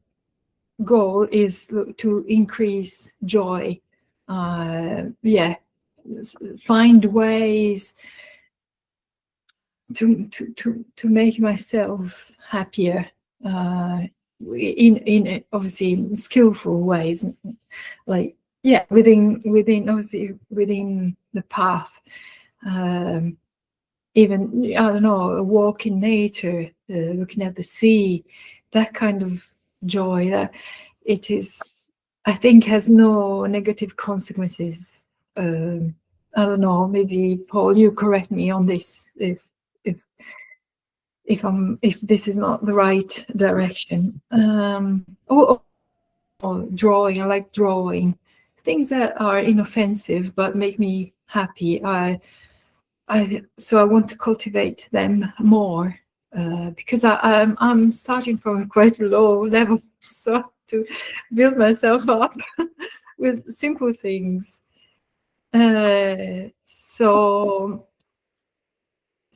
D: goal is to increase joy. Find ways to make myself happier in obviously skillful ways, like within the path. Even, I don't know, a walk in nature, looking at the sea, that kind of joy, that it is, I think, has no negative consequences. I don't know, maybe Paul, you correct me on this if this is not the right direction. Or drawing, I like drawing things that are inoffensive but make me happy. So I want to cultivate them more because I'm starting from a quite low level, so to build myself up with simple things. So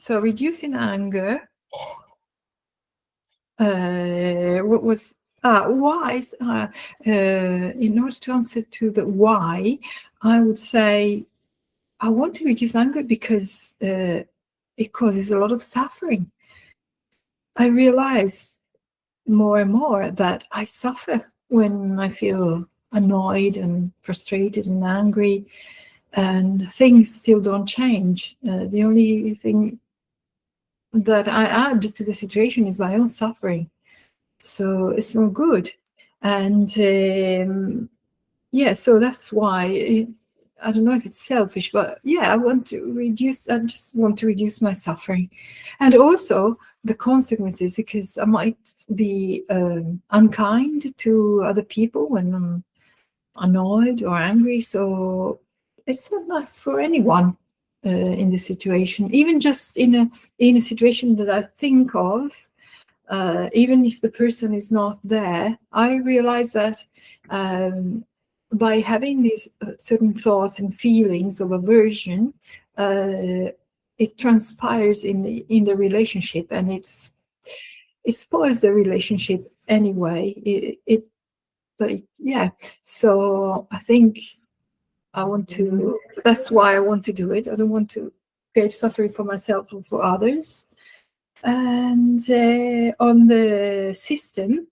D: reducing anger. What was why? In order to answer to the why, I would say I want to reduce anger because it causes a lot of suffering. I realize more and more that I suffer when I feel annoyed and frustrated and angry, and things still don't change. The only thing that I add to the situation is my own suffering. So it's not good. And so that's why I don't know if it's selfish, but I just want to reduce my suffering. And also the consequences, because I might be unkind to other people when I'm annoyed or angry. So it's not nice for anyone in this situation, even just in a situation that I think of. Even if the person is not there, I realize that by having these certain thoughts and feelings of aversion, it transpires in the relationship, and it spoils the relationship anyway. So I think that's why I want to do it. I don't want to create suffering for myself or for others. And on the system,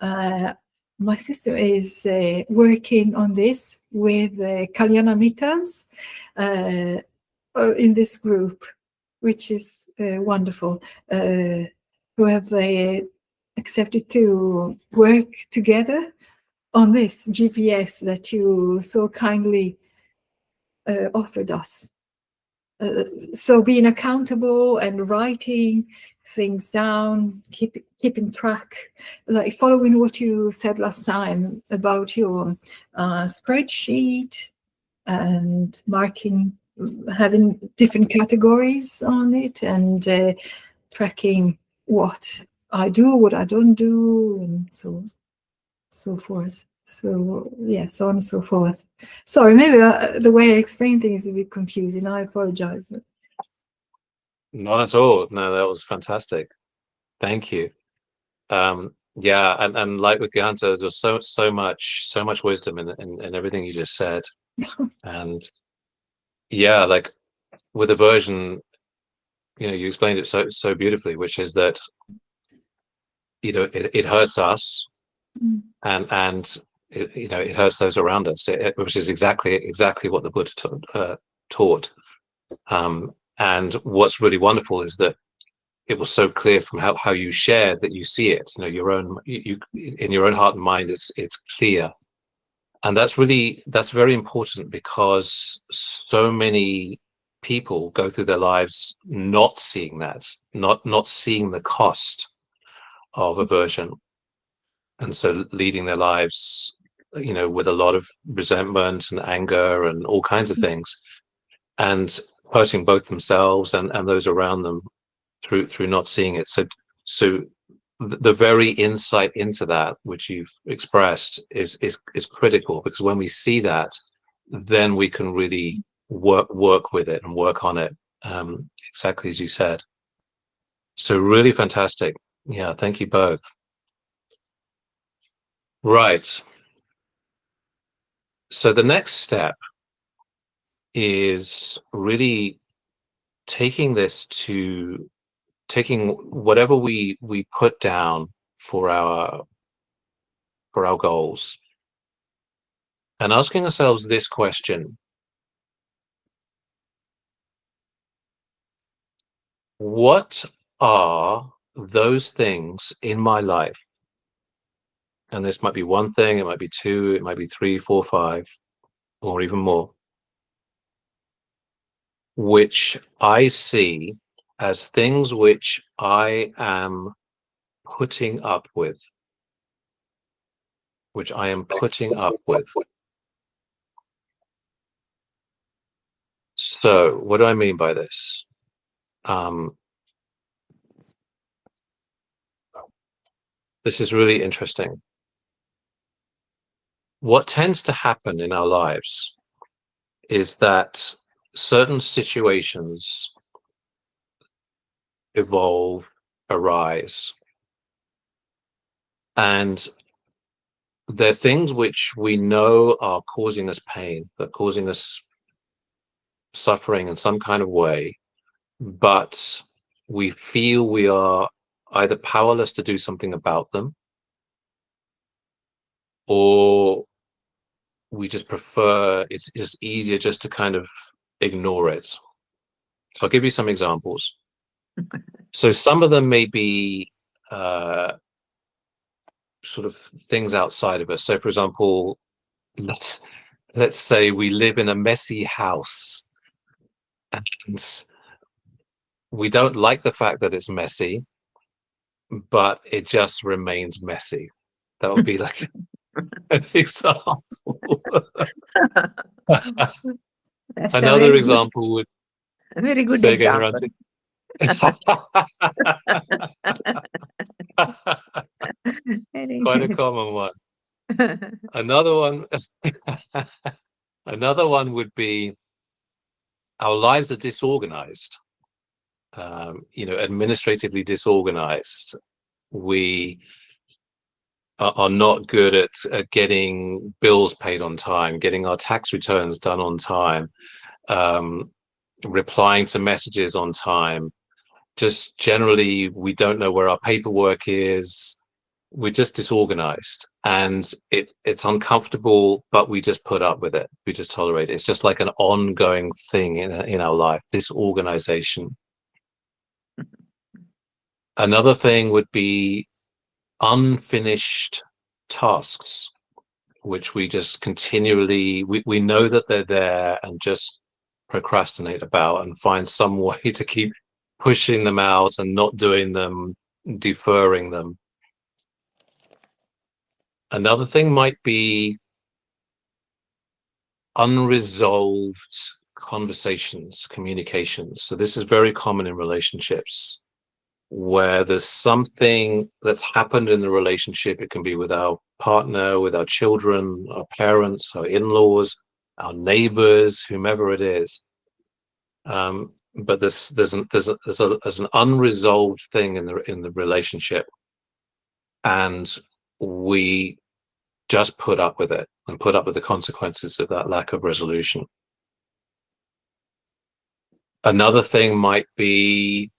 D: my system is working on this with Kalyana Mittas in this group. which is wonderful, who have accepted to work together on this GPS that you so kindly offered us. So being accountable and writing things down, keeping track, like following what you said last time about your spreadsheet and marking, having different categories on it, and tracking what I do, what I don't do, and so forth. So yeah, so on and so forth. Sorry, maybe the way I explain things is a bit confusing. I apologize.
A: Not at all. No, that was fantastic. Thank you. Yeah, and like with Ganta, there's so much wisdom in everything you just said. And yeah, like with aversion, you explained it so beautifully, which is that it hurts us, and it hurts those around us, which is exactly what the Buddha taught. And what's really wonderful is that it was so clear from how you shared that you see it. You in your own heart and mind, it's clear, and that's very important, because so many people go through their lives not seeing that, not seeing the cost of aversion, and so leading their lives, with a lot of resentment and anger and all kinds of things, and hurting both themselves and those around them through not seeing it. So the very insight into that which you've expressed is critical, because when we see that, then we can really work with it and work on it, exactly as you said. So really fantastic. Yeah, thank you both. Right. So the next step is really taking whatever we put down for our goals, and asking ourselves this question: what are those things in my life? And this might be one thing, it might be two, it might be three, four, five, or even more, which I see as things which I am putting up with, So what do I mean by this? This is really interesting. What tends to happen in our lives is that certain situations arise, and they're things which we know are causing us pain, they're causing us suffering in some kind of way, but we feel we are either powerless to do something about them, or we just prefer, it's just easier just to kind of ignore it. So I'll give you some examples. So some of them may be sort of things outside of us. So for example, let's say we live in a messy house, and we don't like the fact that it's messy, but it just remains messy. That would be like an example.
C: That's
A: Another example would
C: a very good
A: say again,
C: example.
A: Quite a common one. Another one would be our lives are disorganized, administratively disorganized. We are not good at getting bills paid on time, getting our tax returns done on time, replying to messages on time. Just generally, we don't know where our paperwork is. We're just disorganized, and it's uncomfortable, but we just put up with it. We just tolerate it. It's just like an ongoing thing in our life, disorganization. Another thing would be unfinished tasks, which we just continually, we know that they're there and just procrastinate about and find some way to keep pushing them out and not doing them, deferring them. Another thing might be unresolved conversations, communications. So this is very common in relationships, where there's something that's happened in the relationship. It can be with our partner, with our children, our parents, our in-laws, our neighbors, whomever it is. But there's an unresolved thing in the relationship, and we just put up with it and put up with the consequences of that lack of resolution. Another thing might be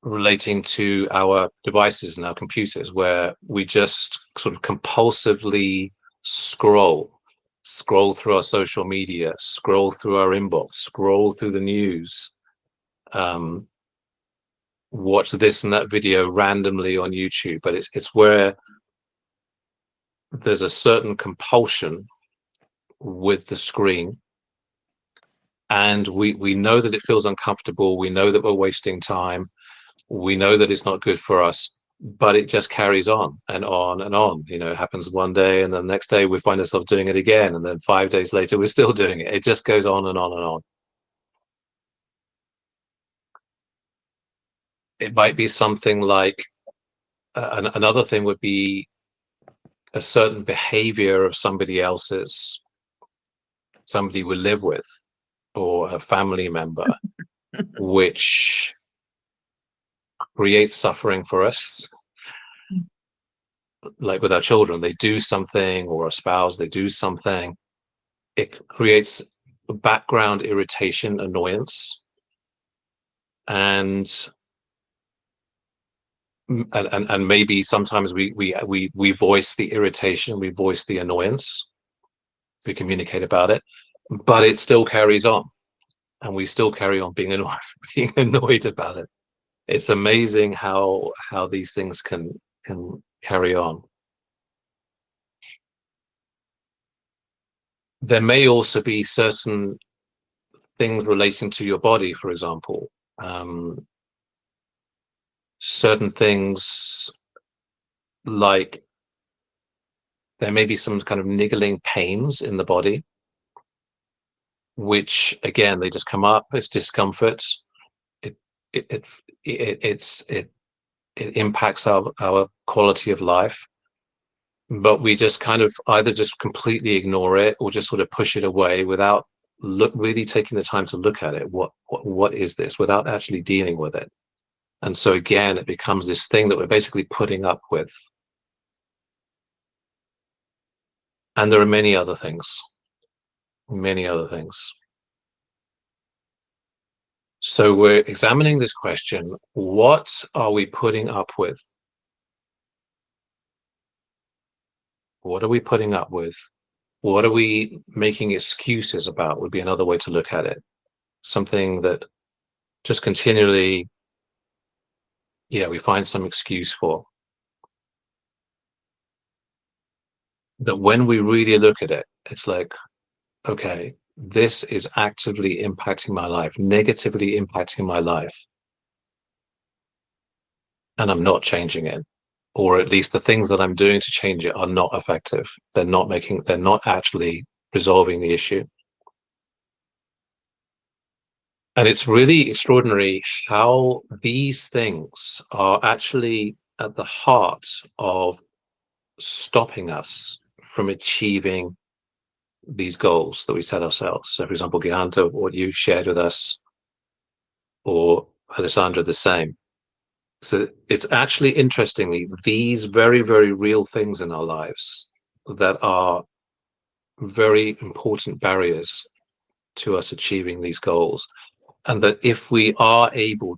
A: relating to our devices and our computers, where we just sort of compulsively scroll through our social media, scroll through our inbox, scroll through the news, watch this and that video randomly on YouTube. But it's where there's a certain compulsion with the screen, and we know that it feels uncomfortable, we know that we're wasting time, we know that it's not good for us, but it just carries on and on and on. You know, it happens one day, and then the next day we find ourselves doing it again, and then 5 days later we're still doing it. It just goes on and on and on. It might be something like another thing would be a certain behavior of somebody else's, somebody we live with, or a family member, which creates suffering for us. Like with our children, they do something, or a spouse, they do something, it creates background irritation, annoyance, and maybe sometimes we voice the irritation, we voice the annoyance, we communicate about it, but it still carries on, and we still carry on being annoyed about it. It's amazing how these things can carry on. There may also be certain things relating to your body, for example. Certain things, like there may be some kind of niggling pains in the body, which again, they just come up as discomfort. It impacts our quality of life, but we just kind of either just completely ignore it or just sort of push it away without really taking the time to look at it. What is this, without actually dealing with it. And so again, it becomes this thing that we're basically putting up with. And there are many other things. So we're examining this question: what are we putting up with? What are we putting up with? What are we making excuses about, would be another way to look at it. Something that just continually, we find some excuse for. That when we really look at it, it's like, okay, this is actively impacting my life, negatively impacting my life, and I'm not changing it. Or at least the things that I'm doing to change it are not effective. They're not actually resolving the issue. And it's really extraordinary how these things are actually at the heart of stopping us from achieving these goals that we set ourselves. So, for example, Gihanta, what you shared with us, or Alessandra, the same. So it's actually, interestingly, these very, very real things in our lives that are very important barriers to us achieving these goals. And that if we were able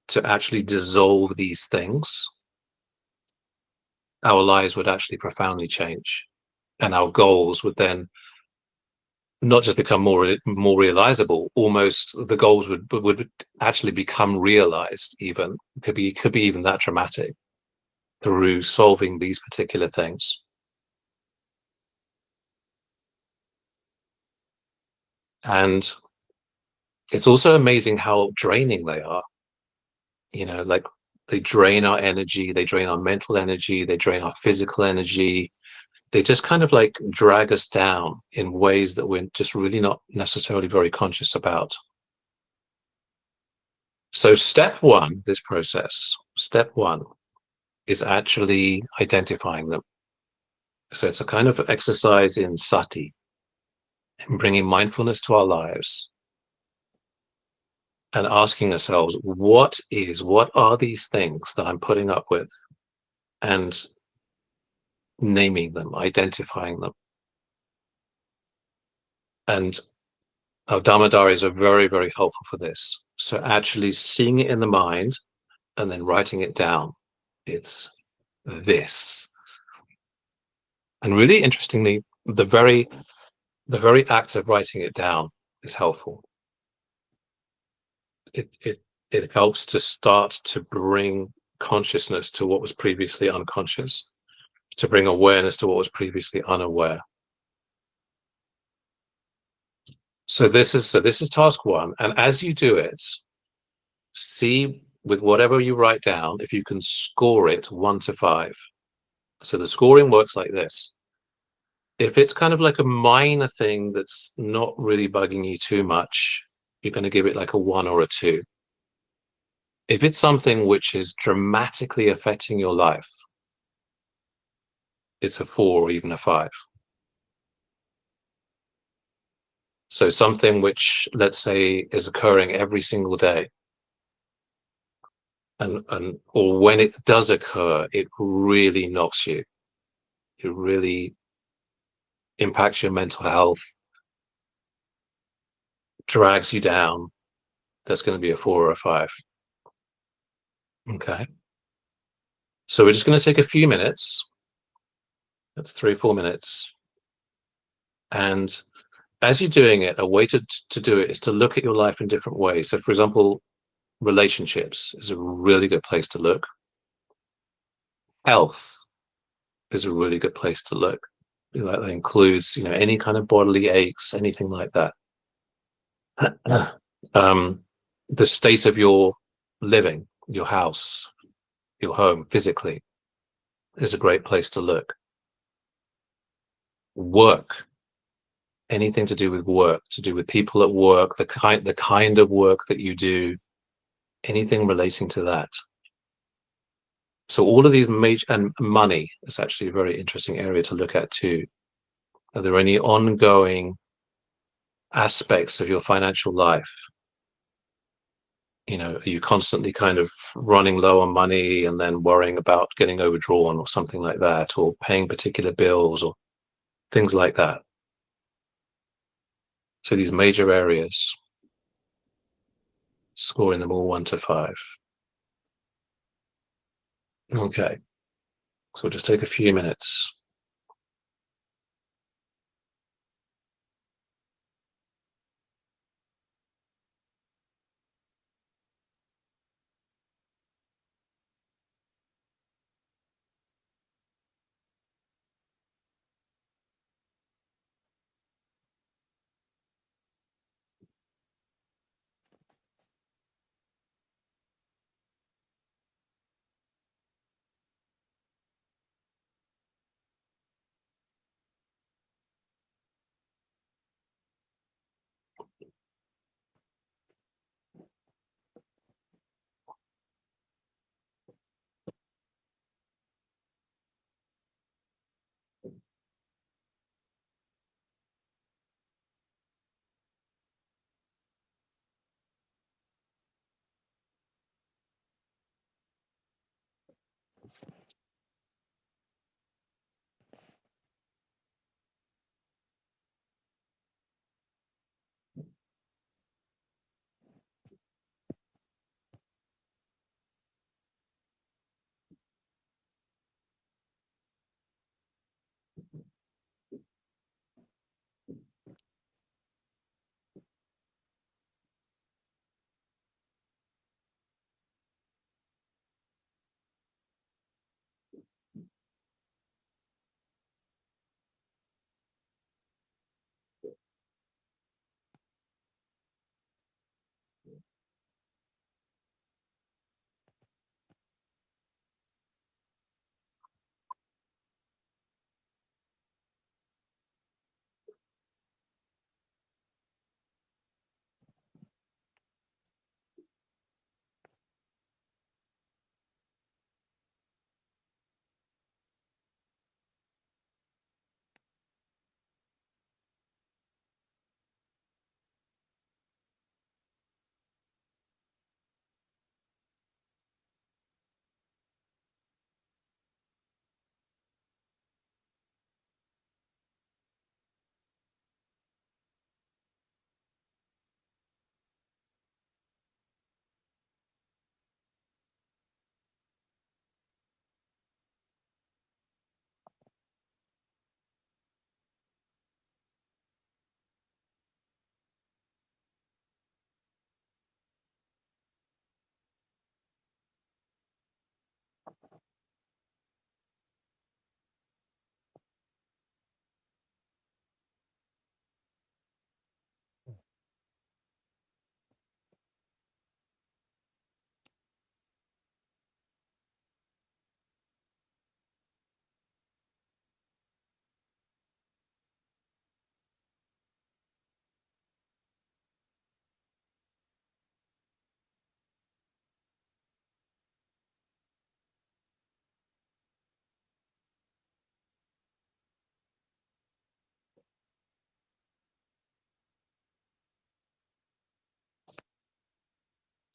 A: to actually dissolve these things, our lives would actually profoundly change. And our goals would then not just become more realizable, almost the goals would actually become realized. Even could be even that dramatic through solving these particular things. And it's also amazing how draining they are. Like they drain our energy, they drain our mental energy, they drain our physical energy. They just kind of like drag us down in ways that we're just really not necessarily very conscious about. So step one, this process, step one is actually identifying them. So it's a kind of exercise in sati, in bringing mindfulness to our lives and asking ourselves, what are these things that I'm putting up with? And naming them, identifying them. And our Dhammadharis are very, very helpful for this. So actually seeing it in the mind and then writing it down. It's this. And really interestingly, the very act of writing it down is helpful. It helps to start to bring consciousness to what was previously unconscious, to bring awareness to what was previously unaware. So this is task one. And as you do it, see with whatever you write down, if you can score it 1 to 5. So the scoring works like this. If it's kind of like a minor thing that's not really bugging you too much, you're going to give it like a 1 or a 2. If it's something which is dramatically affecting your life, it's a 4 or even a 5. So something which, let's say, is occurring every single day, and or when it does occur, it really knocks you. It really impacts your mental health, drags you down. That's going to be a 4 or a 5. Okay. So we're just going to take a few minutes. That's 3 or 4 minutes. And as you're doing it, a way to do it is to look at your life in different ways. So, for example, relationships is a really good place to look. Health is a really good place to look. That includes, any kind of bodily aches, anything like that. The state of your living, your house, your home, physically, is a great place to look. Work, anything to do with work, to do with people at work, the kind of work that you do, anything relating to that. So all of these major, and money is actually a very interesting area to look at too. Are there any ongoing aspects of your financial life? Are you constantly kind of running low on money and then worrying about getting overdrawn or something like that, or paying particular bills or things like that? So these major areas, scoring them all 1 to 5. Okay. So we'll just take a few minutes.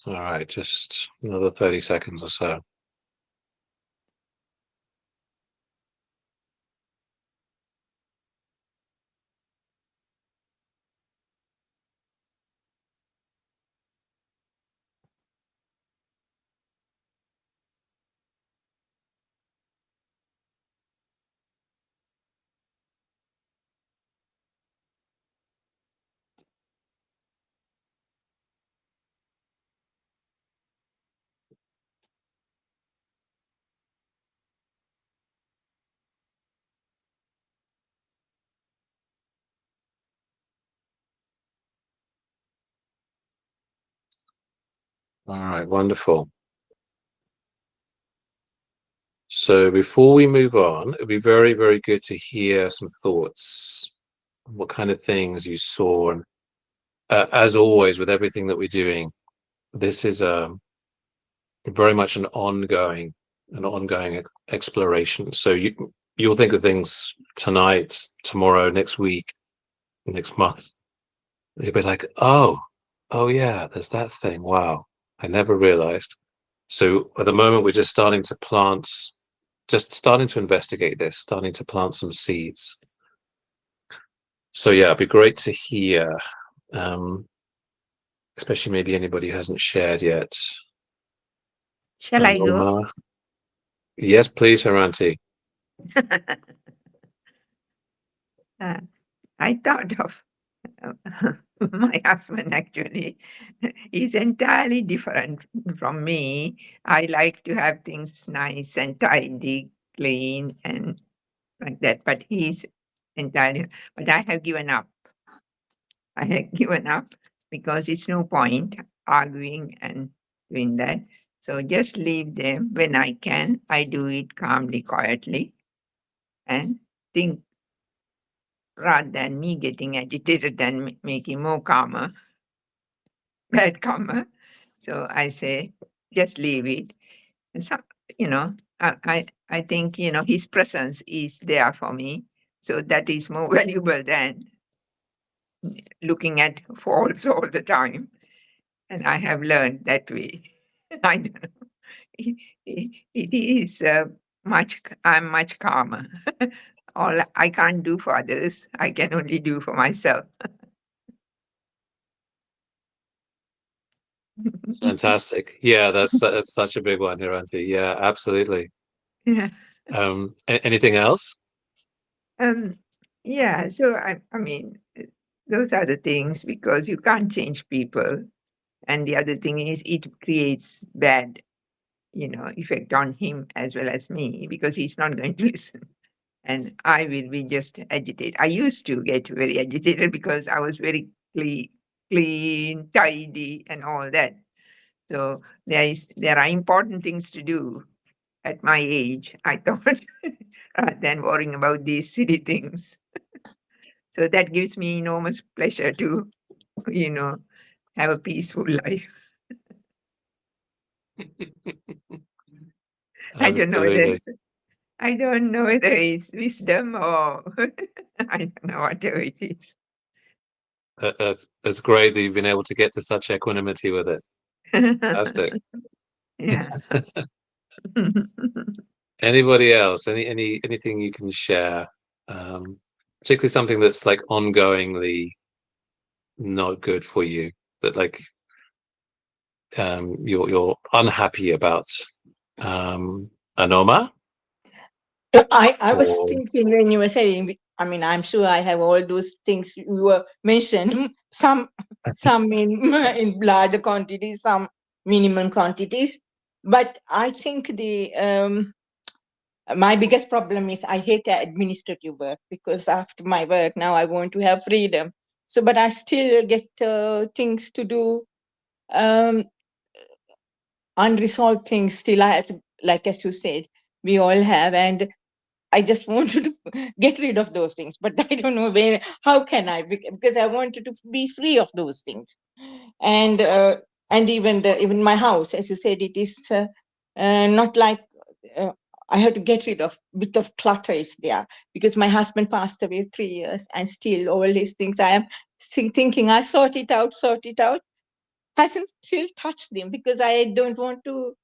A: All right, just another 30 seconds or so. All right, wonderful. So before we move on, it'd be very, very good to hear some thoughts, what kind of things you saw. And as always, with everything that we're doing, this is very much an ongoing exploration. So you'll think of things tonight, tomorrow, next week, next month. You'll be like, oh yeah, there's that thing. Wow, I never realized. So at the moment, we're just starting to plant, just starting to investigate this, starting to plant some seeds. So yeah, it'd be great to hear, especially maybe anybody who hasn't shared yet.
C: Shall I go?
A: Aloma. Yes, please, Haranti.
C: I thought of my husband actually. He's entirely different from me. I like to have things nice and tidy, clean, and like that. But he's entirely, but I have given up. I have given up because it's no point arguing and doing that. So just leave them. When I can, I do it calmly, quietly, and think rather than me getting agitated and making more calmer, bad karma. So I say, just leave it. And so, you know, I think, his presence is there for me. So that is more valuable than looking at faults all the time. And I have learned that way. I don't know. It is I'm much calmer. All I can't do for others, I can only do for myself.
A: Fantastic. Yeah, that's such a big one, Haranti. Yeah, absolutely.
C: Yeah.
A: Anything else?
C: Yeah, so I mean, those are the things because you can't change people. And the other thing is it creates bad effect on him as well as me, because he's not going to listen. And I will be just agitated. I used to get very agitated because I was very clean, tidy, and all that. So there are important things to do at my age, I thought, rather than worrying about these silly things. So that gives me enormous pleasure to, have a peaceful life. I don't know whether
A: Absolutely.
C: I don't know whether it's wisdom or I don't know, whatever it is.
A: It's great that you've been able to get to such equanimity with it. Fantastic.
C: Yeah.
A: Anybody else? Anything you can share? Particularly something that's like ongoingly not good for you, that like you're unhappy about. Anoma?
E: I was
A: Or
E: thinking when you were saying, I mean, I'm sure I have all those things you were mentioned, some in larger quantities, some minimum quantities. But I think my biggest problem is I hate administrative work, because after my work now I want to have freedom. So, but I still get things to do, unresolved things still I have to, like as you said, we all have, and I just wanted to get rid of those things, but I don't know how can I, because I wanted to be free of those things. And even my house, as you said, it is not like uh, I have to get rid of bit of clutter is there, because my husband passed away 3 years, and still all these things I am thinking I sort it out, hasn't still touched them, because I don't want to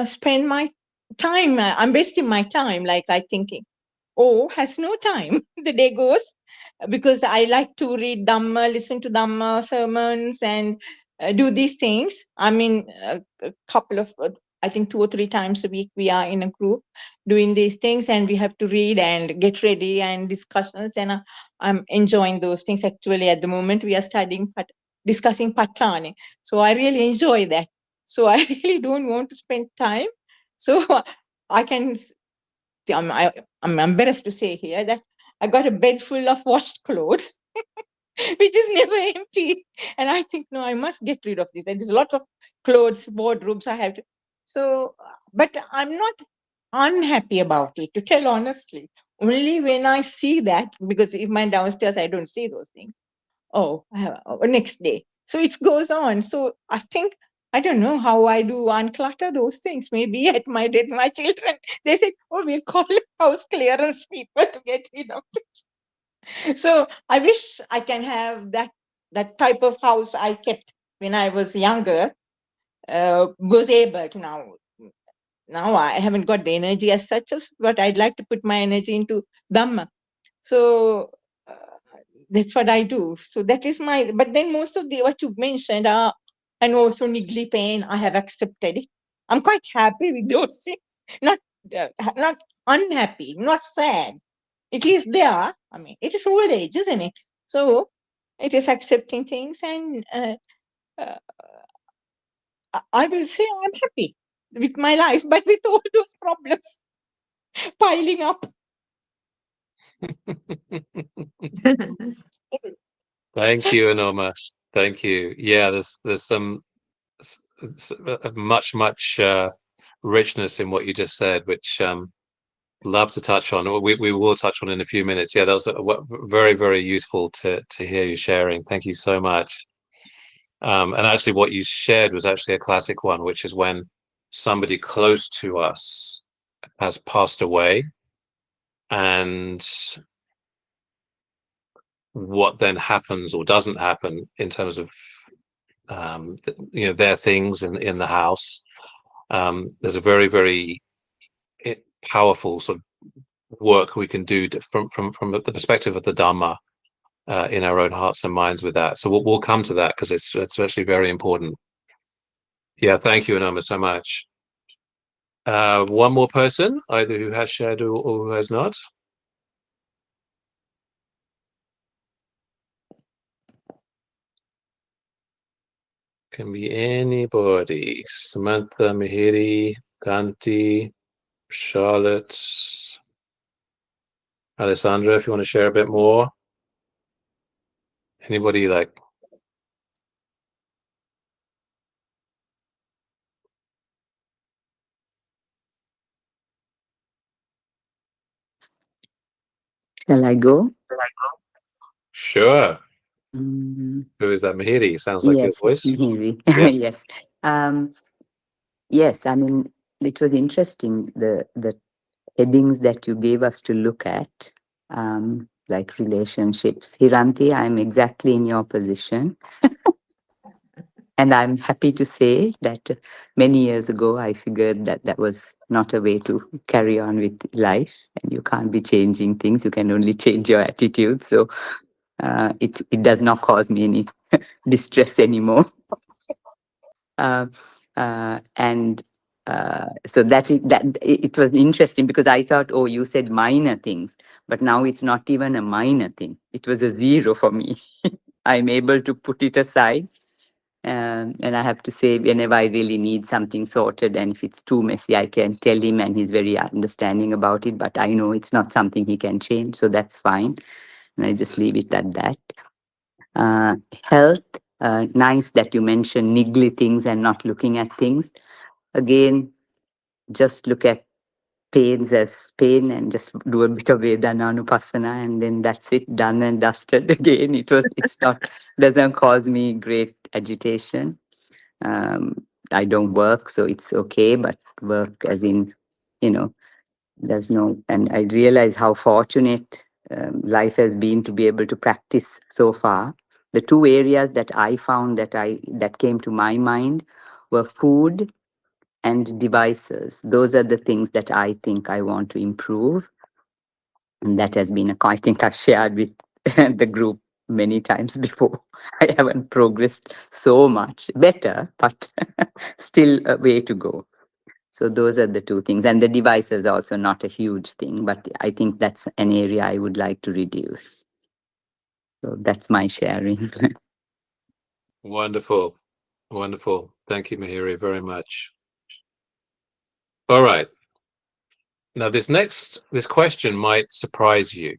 E: spend my time. I'm wasting my time, like I thinking, oh, has no time. The day goes, because I like to read Dhamma, listen to Dhamma sermons, and do these things. I mean, a couple of, I think 2 or 3 times a week, we are in a group doing these things, and we have to read and get ready and discussions. And I'm enjoying those things. Actually, at the moment, we are discussing Patani. So I really enjoy that. So I really don't want to spend time. So I can I'm embarrassed to say here that I got a bed full of washed clothes, which is never empty. And I think, no, I must get rid of this. There's lots of clothes, wardrobes I have to. So, but I'm not unhappy about it, to tell honestly. Only when I see that, because if my downstairs, I don't see those things. Oh, next day. So it goes on. So I think, I don't know how I do unclutter those things. Maybe at my death, my children, they said, oh, we'll call it house clearance people to get rid of this. So I wish I can have that type of house I kept when I was younger, was able to now. Now I haven't got the energy as such, but I'd like to put my energy into Dhamma. So that's what I do. So that is but then most of what you mentioned are, and also niggly pain, I have accepted it. I'm quite happy with those things. Not unhappy, not sad. It is there. I mean, it is old age, isn't it? So it is accepting things, and uh, I will say I'm happy with my life, but with all those problems piling up.
A: thank you, Anoma. Thank you. Yeah, there's some much richness in what you just said, which love to touch on. We will touch on in a few minutes. Yeah, that was very useful to hear you sharing. Thank you so much. And actually, what you shared was actually a classic one, which is when somebody close to us has passed away, and what then happens or doesn't happen in terms of their things in the house. There's a very powerful sort of work we can do from the perspective of the Dhamma in our own hearts and minds with that. So we'll come to that, because it's actually very important. Yeah, thank you, Anoma, so much. One more person, either who has shared or who has not. Can be anybody. Samantha, Mihiri, Kanti, Charlotte, Alessandra, if you want to share a bit more. Anybody like?
F: Shall I go?
A: Sure.
F: Mm,
A: Who is that? Mihiri. Sounds like your
F: yes, it's
A: voice.
F: Mihiri.
A: Yes.
F: Yes. Yes, I mean, it was interesting, the headings that you gave us to look at, like relationships. Hiranti, I'm exactly in your position. And I'm happy to say that many years ago, I figured that that was not a way to carry on with life. And you can't be changing things. You can only change your attitude. So it does not cause me any distress anymore. And so it was interesting because I thought, oh, you said minor things, but now it's not even a minor thing. It was a zero for me. I'm able to put it aside. And I have to say, whenever I really need something sorted, and if it's too messy, I can tell him, and he's very understanding about it. But I know it's not something he can change, so that's fine. And I just leave it at that. Health, nice that you mentioned niggly things and not looking at things. Again, just look at pains as pain and just do a bit of Vedana-nupassana, and then that's it, done and dusted. Again, it's not, doesn't cause me great agitation. I don't work, so it's okay, but work as in, there's no, and I realize how fortunate life has been to be able to practice so far. The two areas that I found that came to my mind were food and devices. Those are the things that I think I want to improve. And that has been I think I've shared with the group many times before. I haven't progressed so much better, but still a way to go. So those are the two things. And the devices are also not a huge thing, but I think that's an area I would like to reduce. So that's my sharing.
A: Wonderful. Wonderful. Thank you, Mihiri, very much. All right. Now, this question might surprise you.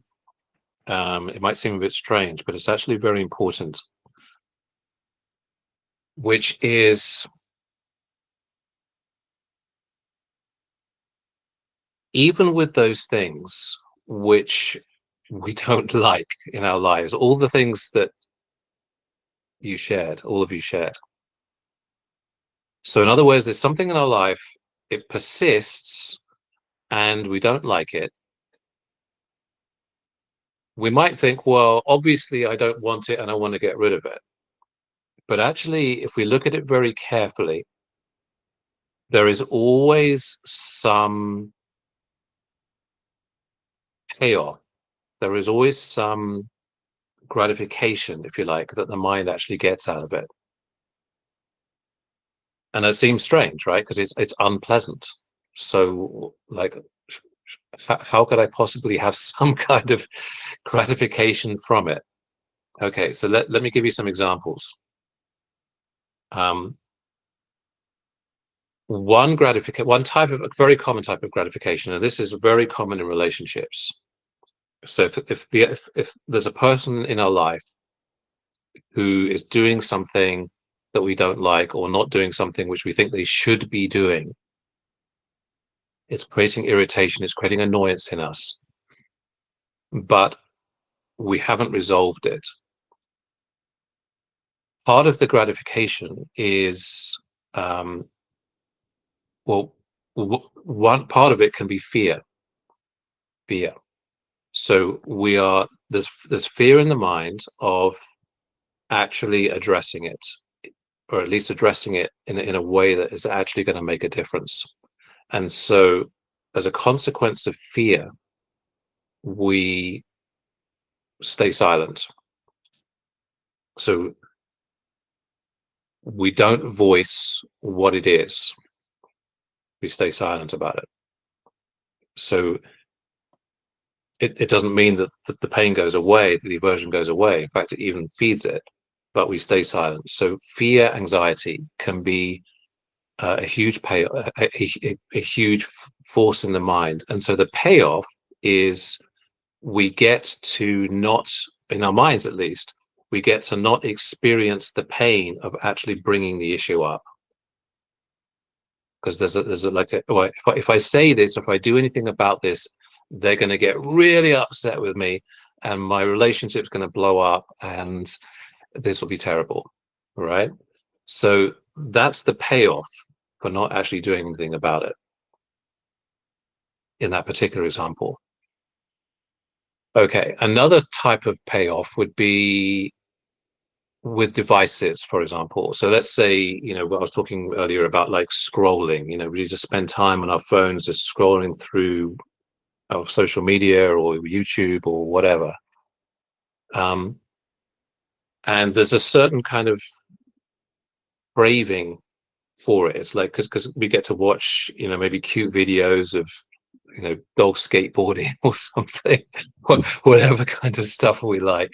A: It might seem a bit strange, but it's actually very important, which is, even with those things which we don't like in our lives, all the things that all of you shared. So in other words, there's something in our life, it persists and we don't like it. We might think, well, obviously I don't want it and I want to get rid of it. But actually, if we look at it very carefully, there is always some payoff. There is always some gratification, if you like, that the mind actually gets out of it. And it seems strange, right? Because it's unpleasant. So, like, how could I possibly have some kind of gratification from it? Okay, so let me give you some examples. One very common type of gratification, and this is very common in relationships. So if there's a person in our life who is doing something that we don't like, or not doing something which we think they should be doing, it's creating irritation, it's creating annoyance in us, but we haven't resolved it. Part of the gratification is, one part of it can be fear. So there's fear in the mind of actually addressing it, or at least addressing it in a way that is actually going to make a difference. And so as a consequence of fear, we stay silent. So we don't voice what it is. We stay silent about it. So it doesn't mean that the pain goes away, that the aversion goes away. In fact, it even feeds it. but we stay silent. So fear, anxiety can be a huge a huge force in the mind. And so the payoff is we get to not, in our minds at least, we get to not experience the pain of actually bringing the issue up. Because there's a like, well, if I say this, if I do anything about this, they're going to get really upset with me, and my relationship's going to blow up, and this will be terrible, right? So that's the payoff for not actually doing anything about it in that particular example. Okay, another type of payoff would be with devices, for example. So let's say, you know, what I was talking earlier about, like scrolling, you know, we just spend time on our phones just scrolling through our social media or YouTube or whatever. And there's a certain kind of craving for it. It's like, because we get to watch, you know, maybe cute videos of, you know, dog skateboarding or something, whatever kind of stuff we like.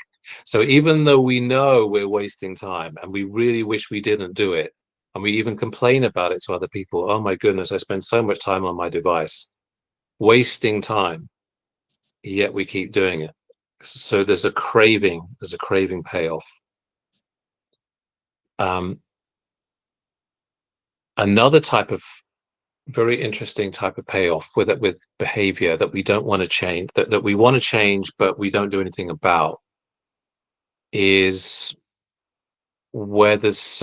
A: So even though we know we're wasting time and we really wish we didn't do it, and we even complain about it to other people, oh my goodness, I spend so much time on my device, wasting time, yet we keep doing it. So there's a craving payoff. Another type of very interesting type of payoff with it, with behavior that we don't want to change, that we want to change but we don't do anything about, is where there's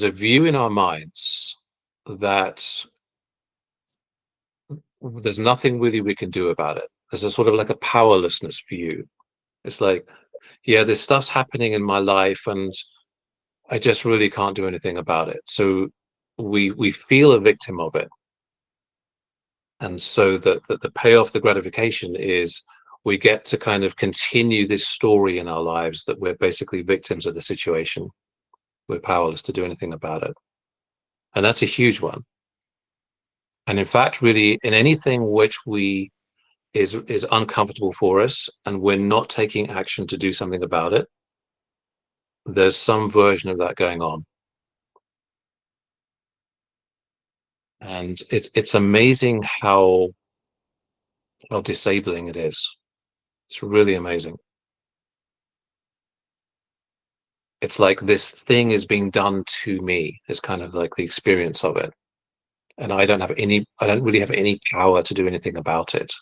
A: a view in our minds that there's nothing really we can do about it. There's a sort of like a powerlessness view. It's like, yeah, this stuff's happening in my life and I just really can't do anything about it. So we feel a victim of it. And so the payoff, the gratification, is we get to kind of continue this story in our lives that we're basically victims of the situation. We're powerless to do anything about it. And that's a huge one. And in fact, really, in anything which is uncomfortable for us and we're not taking action to do something about it, there's some version of that going on. And it's amazing how disabling it is. It's really amazing. It's like this thing is being done to me. It's kind of like the experience of it. And I don't really have any power to do anything about it.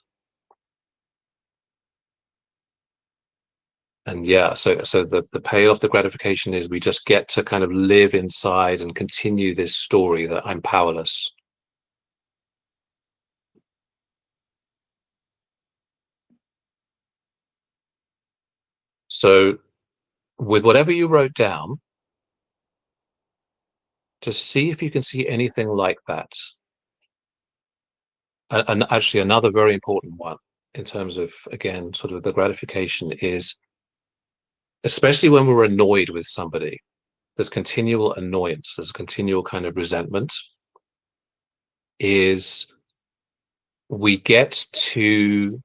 A: And yeah, so the payoff, the gratification, is we just get to kind of live inside and continue this story that I'm powerless. So with whatever you wrote down, just see if you can see anything like that. And actually, another very important one in terms of, again, sort of the gratification is, especially when we're annoyed with somebody, there's continual annoyance, there's continual kind of resentment, is we get to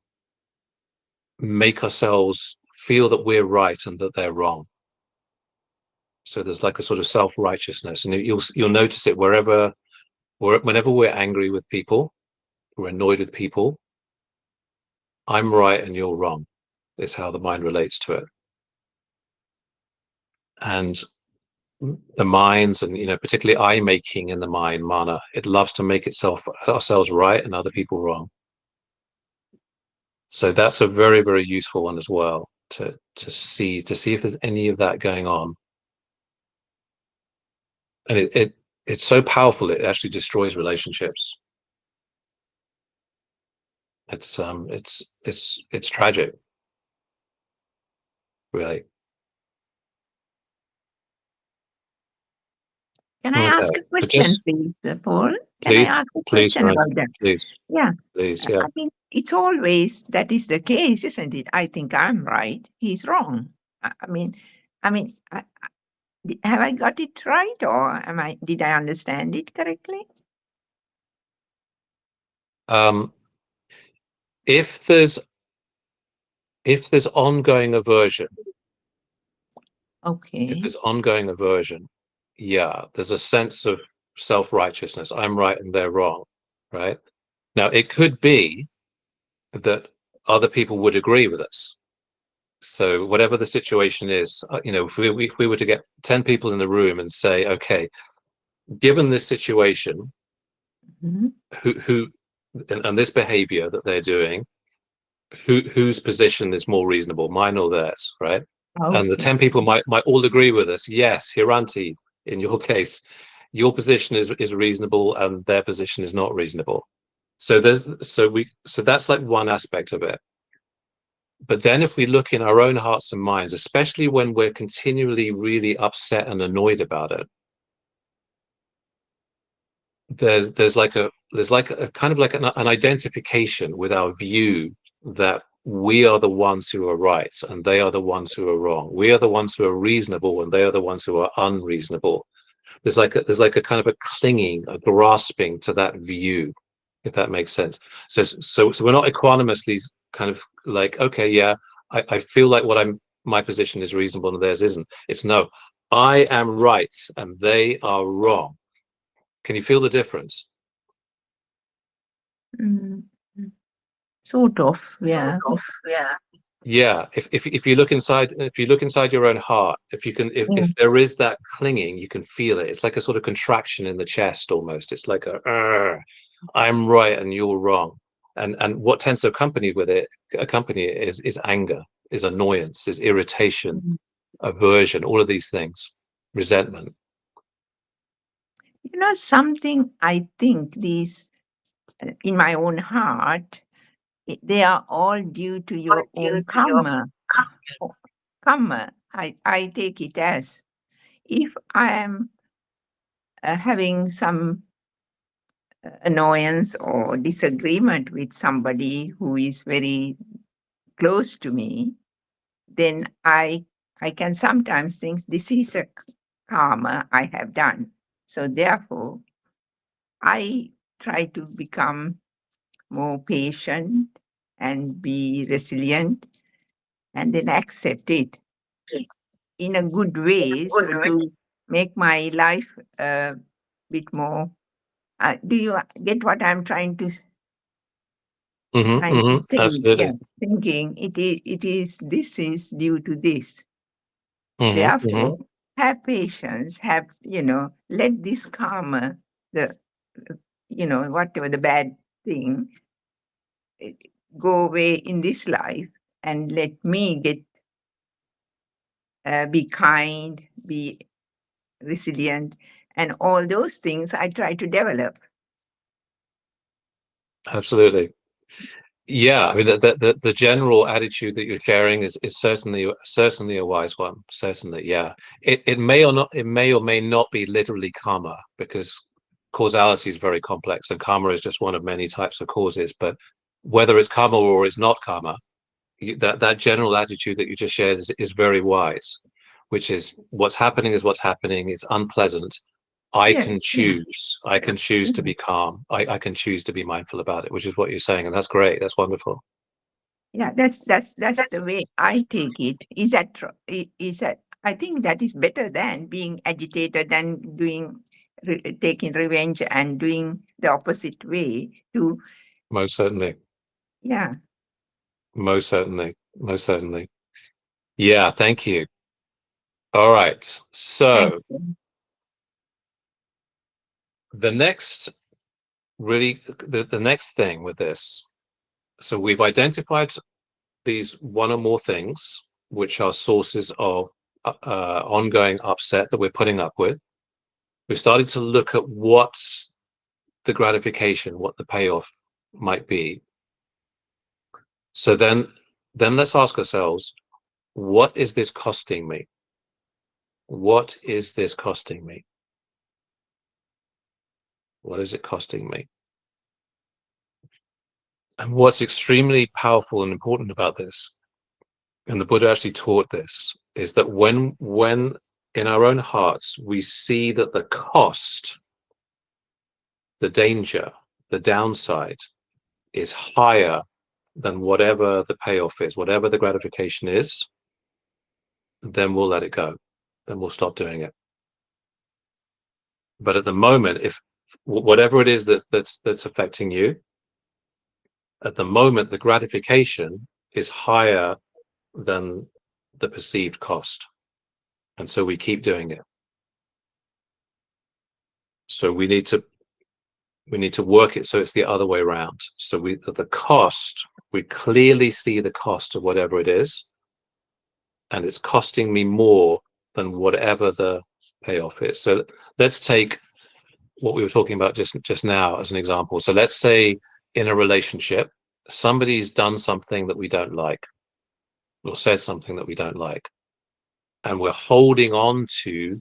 A: make ourselves feel that we're right and that they're wrong. So there's like a sort of self-righteousness, and you'll notice it whenever we're angry with people, we're annoyed with people, I'm right and you're wrong, is how the mind relates to it. And the minds, and, you know, particularly I making in the mind, mana, it loves to make ourselves right and other people wrong. So that's a very, very useful one as well, to see if there's any of that going on. And it's so powerful, it actually destroys relationships. It's tragic, really.
C: Can I ask a question, please, Paul? Can I ask a question about that?
A: Please.
C: Yeah.
A: Please, yeah.
C: I mean, it's always that is the case, isn't it? I think I'm right. He's wrong. I mean, have I got it right, or did I understand it correctly?
A: If there's ongoing aversion,
C: Okay.
A: if there's ongoing aversion, yeah, there's a sense of self-righteousness. I'm right and they're wrong, right? Now, it could be that other people would agree with us. So whatever the situation is, if we were to get 10 people in the room and say, okay, given this situation,
C: Mhm.
A: who and this behavior that they're doing, whose position is more reasonable, mine or theirs, right? And the
C: Okay.
A: 10 people might all agree with us. Yes, Hiranti, in your case, your position is reasonable and their position is not reasonable. So that's like one aspect of it. But then if we look in our own hearts and minds, especially when we're continually really upset and annoyed about it, there's like a kind of like an identification with our view that we are the ones who are right and they are the ones who are wrong. We are the ones who are reasonable and they are the ones who are unreasonable. There's like a kind of a clinging, a grasping to that view, if that makes sense. So we're not equanimously kind of like, okay, yeah, I feel like my position is reasonable and theirs isn't. It's no, I am right and they are wrong. Can you feel the difference?
C: Mm. Sort of, yeah.
A: Yeah, if you look inside, your own heart, if there is that clinging, you can feel it. It's like a sort of contraction in the chest almost. It's like I'm right and you're wrong. And what tends to accompany it is anger, is annoyance, is irritation, aversion, all of these things, resentment.
C: Something I think these, in my own heart, they are all due to your own karma. Karma, I take it as, if I am having some annoyance or disagreement with somebody who is very close to me, then I can sometimes think this is a karma I have done. So therefore, I try to become more patient and be resilient and then accept it in a good way, so to make my life a bit more. Do you get what I'm trying to say?
A: Absolutely.
C: Yeah, thinking this is due to this.
A: Mhm,
C: Therefore, have patience, let this karma, the whatever the bad thing, eh, go away in this life, and let me be kind, be resilient, and all those things I try to develop.
A: Absolutely. Yeah, I mean the general attitude that you're sharing is certainly a wise one. Certainly, yeah. It may or may not be literally karma, because causality is very complex and karma is just one of many types of causes. But whether it's karma or it's not karma, that general attitude that you just shared is very wise, which is what's happening is what's happening. It's unpleasant. I
C: Yes,
A: can choose. I can choose to be calm. I can choose to be mindful about it, which is what you're saying, and that's great. That's wonderful.
C: yeah. That's the way I take it. Is that I think that is better than being agitated and taking revenge and doing the opposite way.
A: Most certainly.
C: Yeah.
A: Most certainly. Most certainly. Yeah. Thank you. All right.
C: Thank
A: So
C: you.
A: the next the next thing with this. So we've identified these one or more things which are sources of ongoing upset that we're putting up with. We've started to look at what's the gratification, what the payoff might be. So then let's ask ourselves, what is this costing me? What is this costing me? What is it costing me? And what's extremely powerful and important about this, and the Buddha actually taught this, is that when in our own hearts we see that the cost, the danger, the downside is higher than whatever the payoff is, whatever the gratification is, then we'll let it go. Then we'll stop doing it. But at the moment, if whatever it is that's affecting you, at the moment, the gratification is higher than the perceived cost. And so we keep doing it. So we need to work it so it's the other way around. So the cost, we clearly see the cost of whatever it is, and it's costing me more than whatever the payoff is. So let's take what we were talking about just now as an example. So let's say in a relationship, somebody's done something that we don't like, or said something that we don't like, and we're holding on to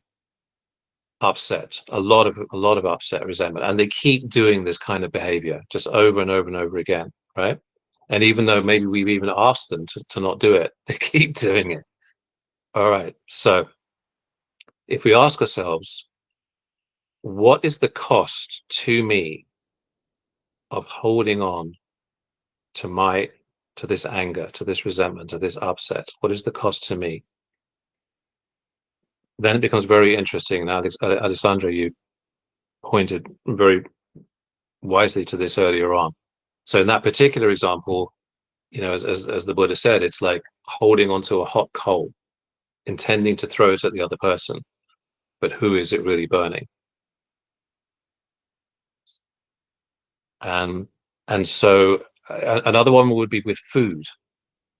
A: upset, a lot of upset, resentment, and they keep doing this kind of behavior just over and over and over again, right? And even though maybe we've even asked them to not do it, they keep doing it. All right, so if we ask ourselves, what is the cost to me of holding on to this anger, to this resentment, to this upset? What is the cost to me? Then it becomes very interesting. And Alessandra, you pointed very wisely to this earlier on. So in that particular example, as the Buddha said, it's like holding onto a hot coal, intending to throw it at the other person, but who is it really burning? And so another one would be with food.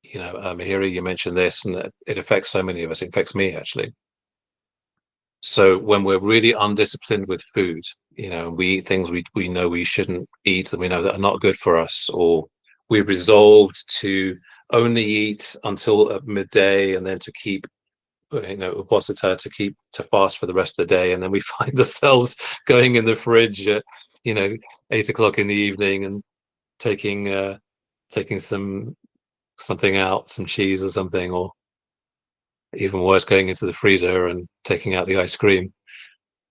A: Mahiri, you mentioned this, and it affects so many of us. It affects me, actually. So when we're really undisciplined with food, we eat things we know we shouldn't eat, and we know that are not good for us, or we've resolved to only eat until at midday, and then to keep, to fast for the rest of the day, and then we find ourselves going in the fridge at 8 o'clock in the evening and taking something out, some cheese or something, or even worse, going into the freezer and taking out the ice cream.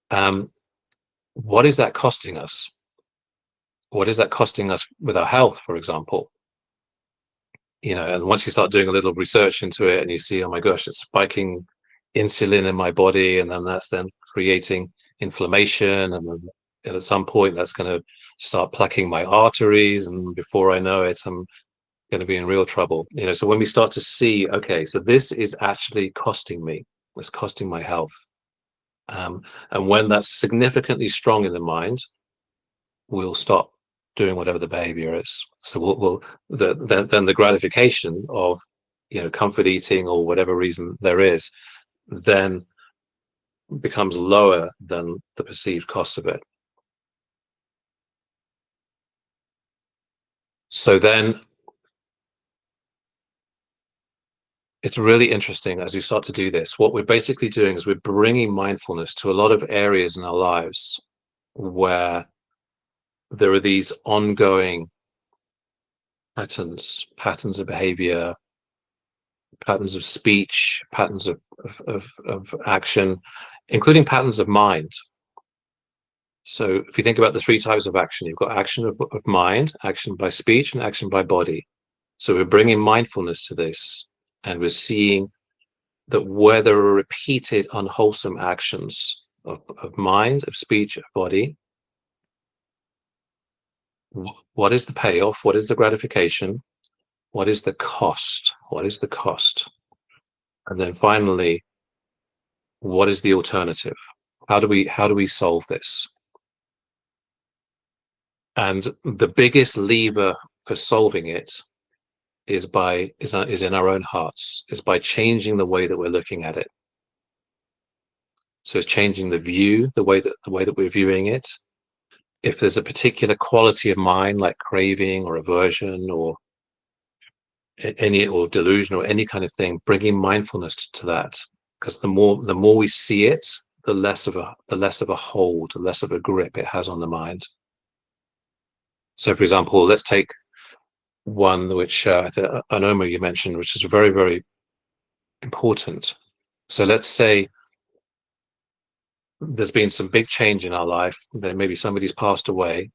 A: What is that costing us? What is that costing us with our health, for example? And once you start doing a little research into it, and you see, oh my gosh, it's spiking insulin in my body, and then that's then creating inflammation, and then at some point that's going to start plaquing my arteries, and before I know it, I'm going to be in real trouble. So when we start to see, okay, so this is actually costing me, it's costing my health, and when that's significantly strong in the mind, we'll stop doing whatever the behavior is. So then the gratification of comfort eating or whatever reason there is then becomes lower than the perceived cost of it. So then it's really interesting as you start to do this. What we're basically doing is we're bringing mindfulness to a lot of areas in our lives where there are these ongoing patterns of behavior, patterns of speech, patterns of action, including patterns of mind. So if you think about the three types of action, you've got action of mind, action by speech, and action by body. So we're bringing mindfulness to this, and we're seeing that where there are repeated unwholesome actions of mind, of speech, of body, what is the payoff? What is the gratification? What is the cost? What is the cost? And then finally, what is the alternative? How do we solve this? And the biggest lever for solving it is in our own hearts, is by changing the way that we're looking at it. So it's changing the view, the way that we're viewing it. If there's a particular quality of mind, like craving or aversion or delusion or any kind of thing, bringing mindfulness to that, because the more we see it, the less of a hold, the less of a grip it has on the mind. So, for example, let's take one which Anoma you mentioned, which is very, very important. So let's say there's been some big change in our life. Then maybe somebody's passed away,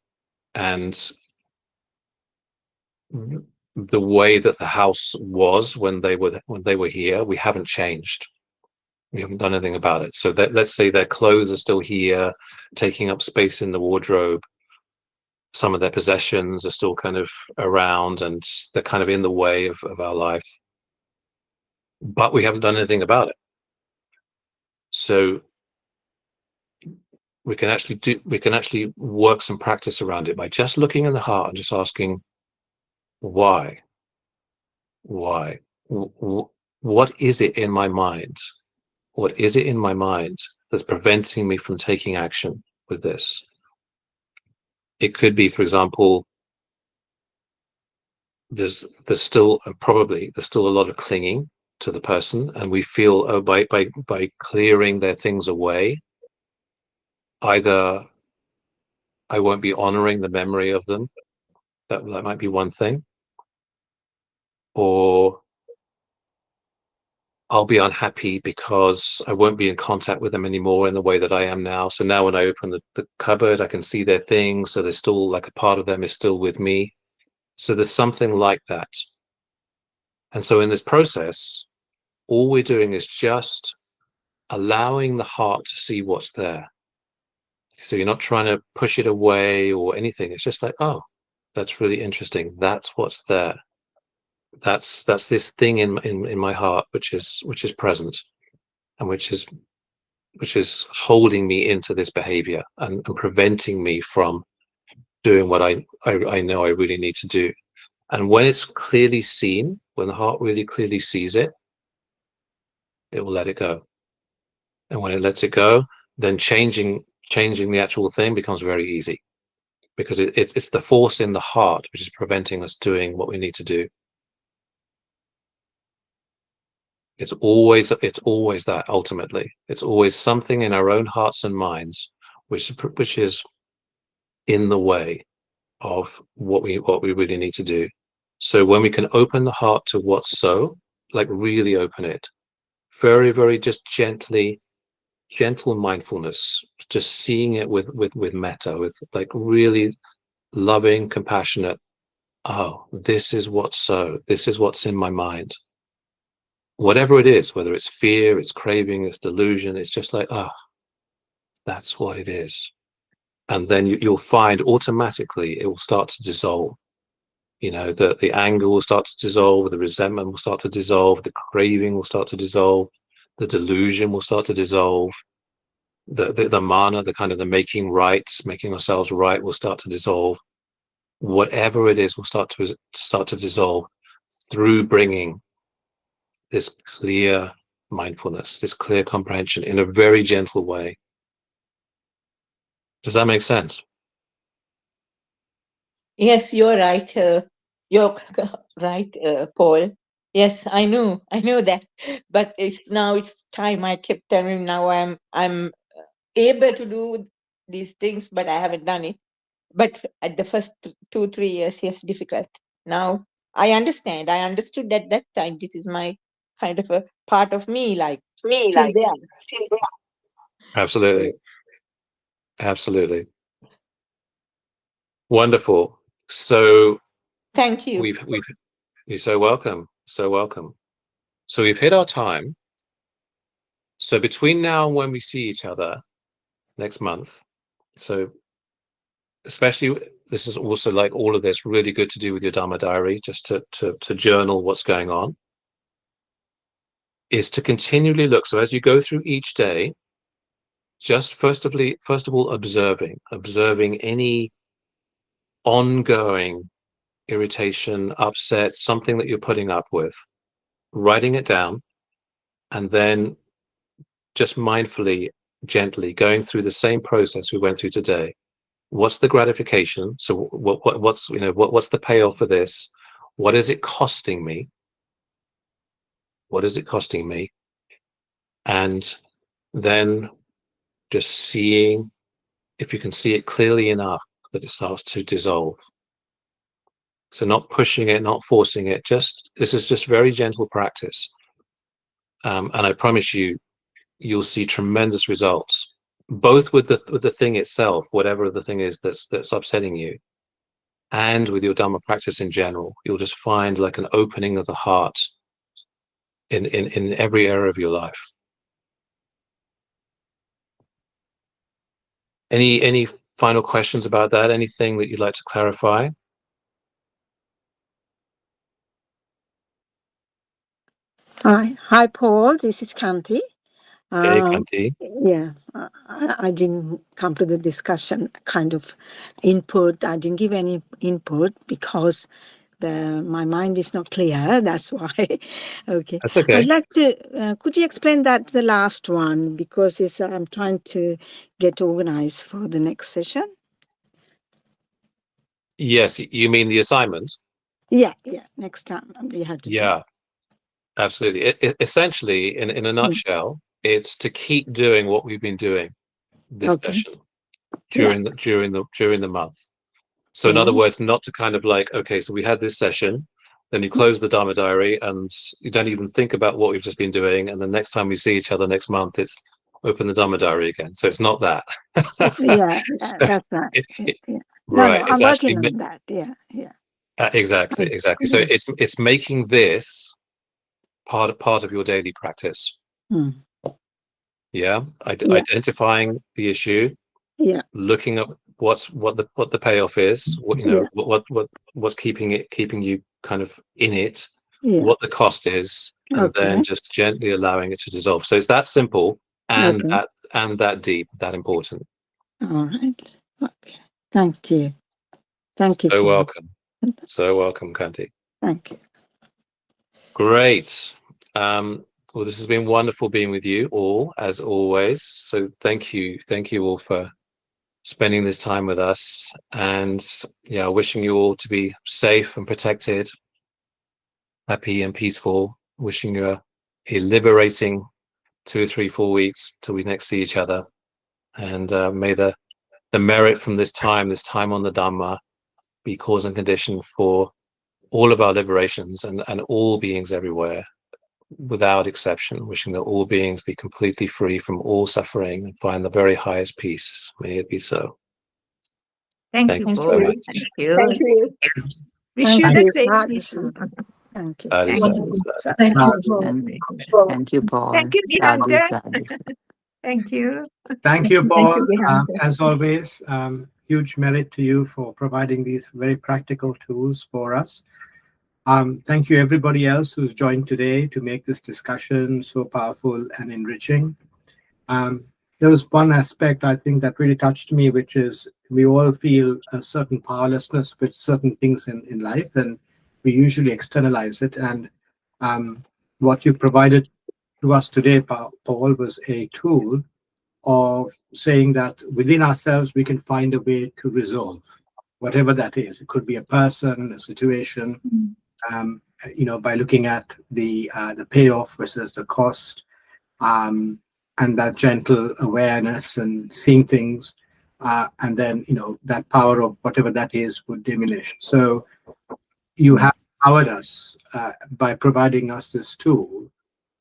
A: and the way that the house was when they were here. We haven't changed. We haven't done anything about it. So that, let's say their clothes are still here, taking up space in the wardrobe. Some of their possessions are still kind of around, and they're kind of in the way of our life. But we haven't done anything about it. So we can actually work some practice around it by just looking in the heart and just asking, why? What is it in my mind? What is it in my mind that's preventing me from taking action with this? It could be, for example, there's still a lot of clinging to the person, and we feel, oh, by clearing their things away, either I won't be honoring the memory of them. That might be one thing. Or I'll be unhappy because I won't be in contact with them anymore in the way that I am now. So now when I open the cupboard, I can see their things. So there's still, like, a part of them is still with me. So there's something like that. And so in this process, all we're doing is just allowing the heart to see what's there. So you're not trying to push it away or anything. It's just like, oh, that's really interesting. That's what's there. That's this thing in my heart which is present, and which is holding me into this behavior and preventing me from doing what I know I really need to do. And when it's clearly seen, when the heart really clearly sees it, it will let it go. And when it lets it go, then changing the actual thing becomes very easy, because it's the force in the heart which is preventing us doing what we need to do. It's always that. Ultimately, it's always something in our own hearts and minds which is in the way of what we really need to do. So when we can open the heart to what's so, like really open it, very, very just gentle mindfulness, just seeing it with metta, with like really loving, compassionate, oh, this is what's so, this is what's in my mind. Whatever it is, whether it's fear, it's craving, it's delusion, it's just like, oh, that's what it is. And then you'll find automatically it will start to dissolve. You know, the anger will start to dissolve, the resentment will start to dissolve, the craving will start to dissolve, the delusion will start to dissolve, the mana, the kind of the making ourselves right will start to dissolve. Whatever it is will start to dissolve through bringing this clear mindfulness, this clear comprehension in a very gentle way. Does that make sense?
E: Yes, you're right. You're right, Paul. Yes, I know that. But it's time. I kept telling, now I'm able to do these things, but I haven't done it. But at the first 2-3 years, yes, difficult. Now I understand. I understood at that time. This is my kind of a part of me, like still there.
A: Absolutely.
E: So,
A: Absolutely. Wonderful. So
E: thank you.
A: you're so welcome. So welcome. So we've hit our time. So between now and when we see each other next month, so especially, this is also, like all of this, really good to do with your Dharma diary, just to journal what's going on, is to continually look. So as you go through each day, just first of all, observing any ongoing irritation, upset, something that you're putting up with, writing it down, and then just mindfully, gently going through the same process we went through today. What's the gratification? So what's the payoff for this? What is it costing me? What is it costing me? And then just seeing if you can see it clearly enough that it starts to dissolve. So not pushing it, not forcing it, this is just very gentle practice. And I promise you'll see tremendous results, both with the thing itself, whatever the thing is that's upsetting you, and with your Dhamma practice in general, you'll just find like an opening of the heart in every area of your life. Any final questions about that? Anything that you'd like to clarify?
G: Hi, Paul. This is Kanti.
A: Hey, Kanti.
G: Yeah, I didn't come to the discussion kind of input. I didn't give any input because my mind is not clear. That's why. Okay.
A: That's okay.
G: I'd like to, could you explain that, the last one? Because I'm trying to get organized for the next session.
A: Yes, you mean the assignment?
G: Yeah. Next time we have to do.
A: Yeah, absolutely. Essentially, in a nutshell, it's to keep doing what we've been doing this session during the month. So in other words, not to kind of like, okay, so we had this session, then you close the Dharma diary and you don't even think about what we've just been doing. And the next time we see each other next month, it's open the Dharma diary again. So it's not that.
G: That's right.
A: Right.
G: No,
A: It's
G: I'm
A: actually
G: working on that. Yeah.
A: exactly. So it's making this part of your daily practice. Yeah. Identifying the issue.
G: Yeah.
A: Looking at what the payoff is, what's keeping you kind of in it, what the cost is, and then just gently allowing it to dissolve. So it's that simple and that deep, that important.
G: All right. Okay. Thank you. Thank you.
A: So welcome. So welcome, Kanti.
G: Thank you.
A: Great. Well, this has been wonderful being with you all, as always. So thank you all for spending this time with us, and wishing you all to be safe and protected, happy and peaceful. Wishing you a liberating 2 or 3, 4 weeks till we next see each other, and may the merit from this time on the Dhamma be cause and condition for all of our liberations and all beings everywhere without exception. Wishing that all beings be completely free from all suffering and find the very highest peace. May it be so.
C: Thank you
A: so much.
C: Thank you.
E: Thank you.
C: Wish you the same.
G: Thank you.
A: Sadhu, sadhu, sadhu.
D: Thank you.
F: Thank you, Paul.
C: Thank you,
F: Sadhu,
C: Gihanta.
F: sadhu, sadhu.
C: Thank you.
B: Thank you, Paul.
C: Gihanta.
B: As always, huge merit to you for providing these very practical tools for us. Thank you, everybody else who's joined today to make this discussion so powerful and enriching. There was one aspect I think that really touched me, which is we all feel a certain powerlessness with certain things in life, and we usually externalize it. And what you provided to us today, Paul, was a tool of saying that within ourselves we can find a way to resolve whatever that is. It could be a person, a situation, by looking at the payoff versus the cost, and that gentle awareness and seeing things, and then that power of whatever that is would diminish. So you have empowered us by providing us this tool,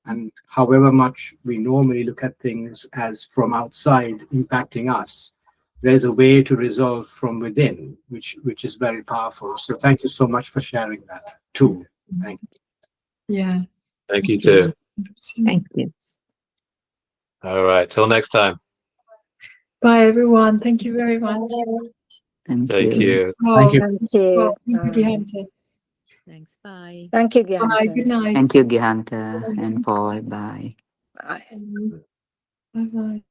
B: and however much we normally look at things as from outside impacting us, there's a way to resolve from within, which is very powerful. So thank you so much for sharing that tool. Thank you.
D: Yeah.
A: Thank you too.
C: Thank you.
A: All right, till next time.
D: Bye, everyone. Thank you very much.
A: Thank you.
B: Thank you.
G: Thank you.
D: Thank you, Gihanta.
H: Thanks. Bye.
G: Thank you,
D: Bye.
G: Gihanta.
D: Good night.
F: Thank you, Gihanta and Paul. Bye.
G: Bye.
D: Bye-bye.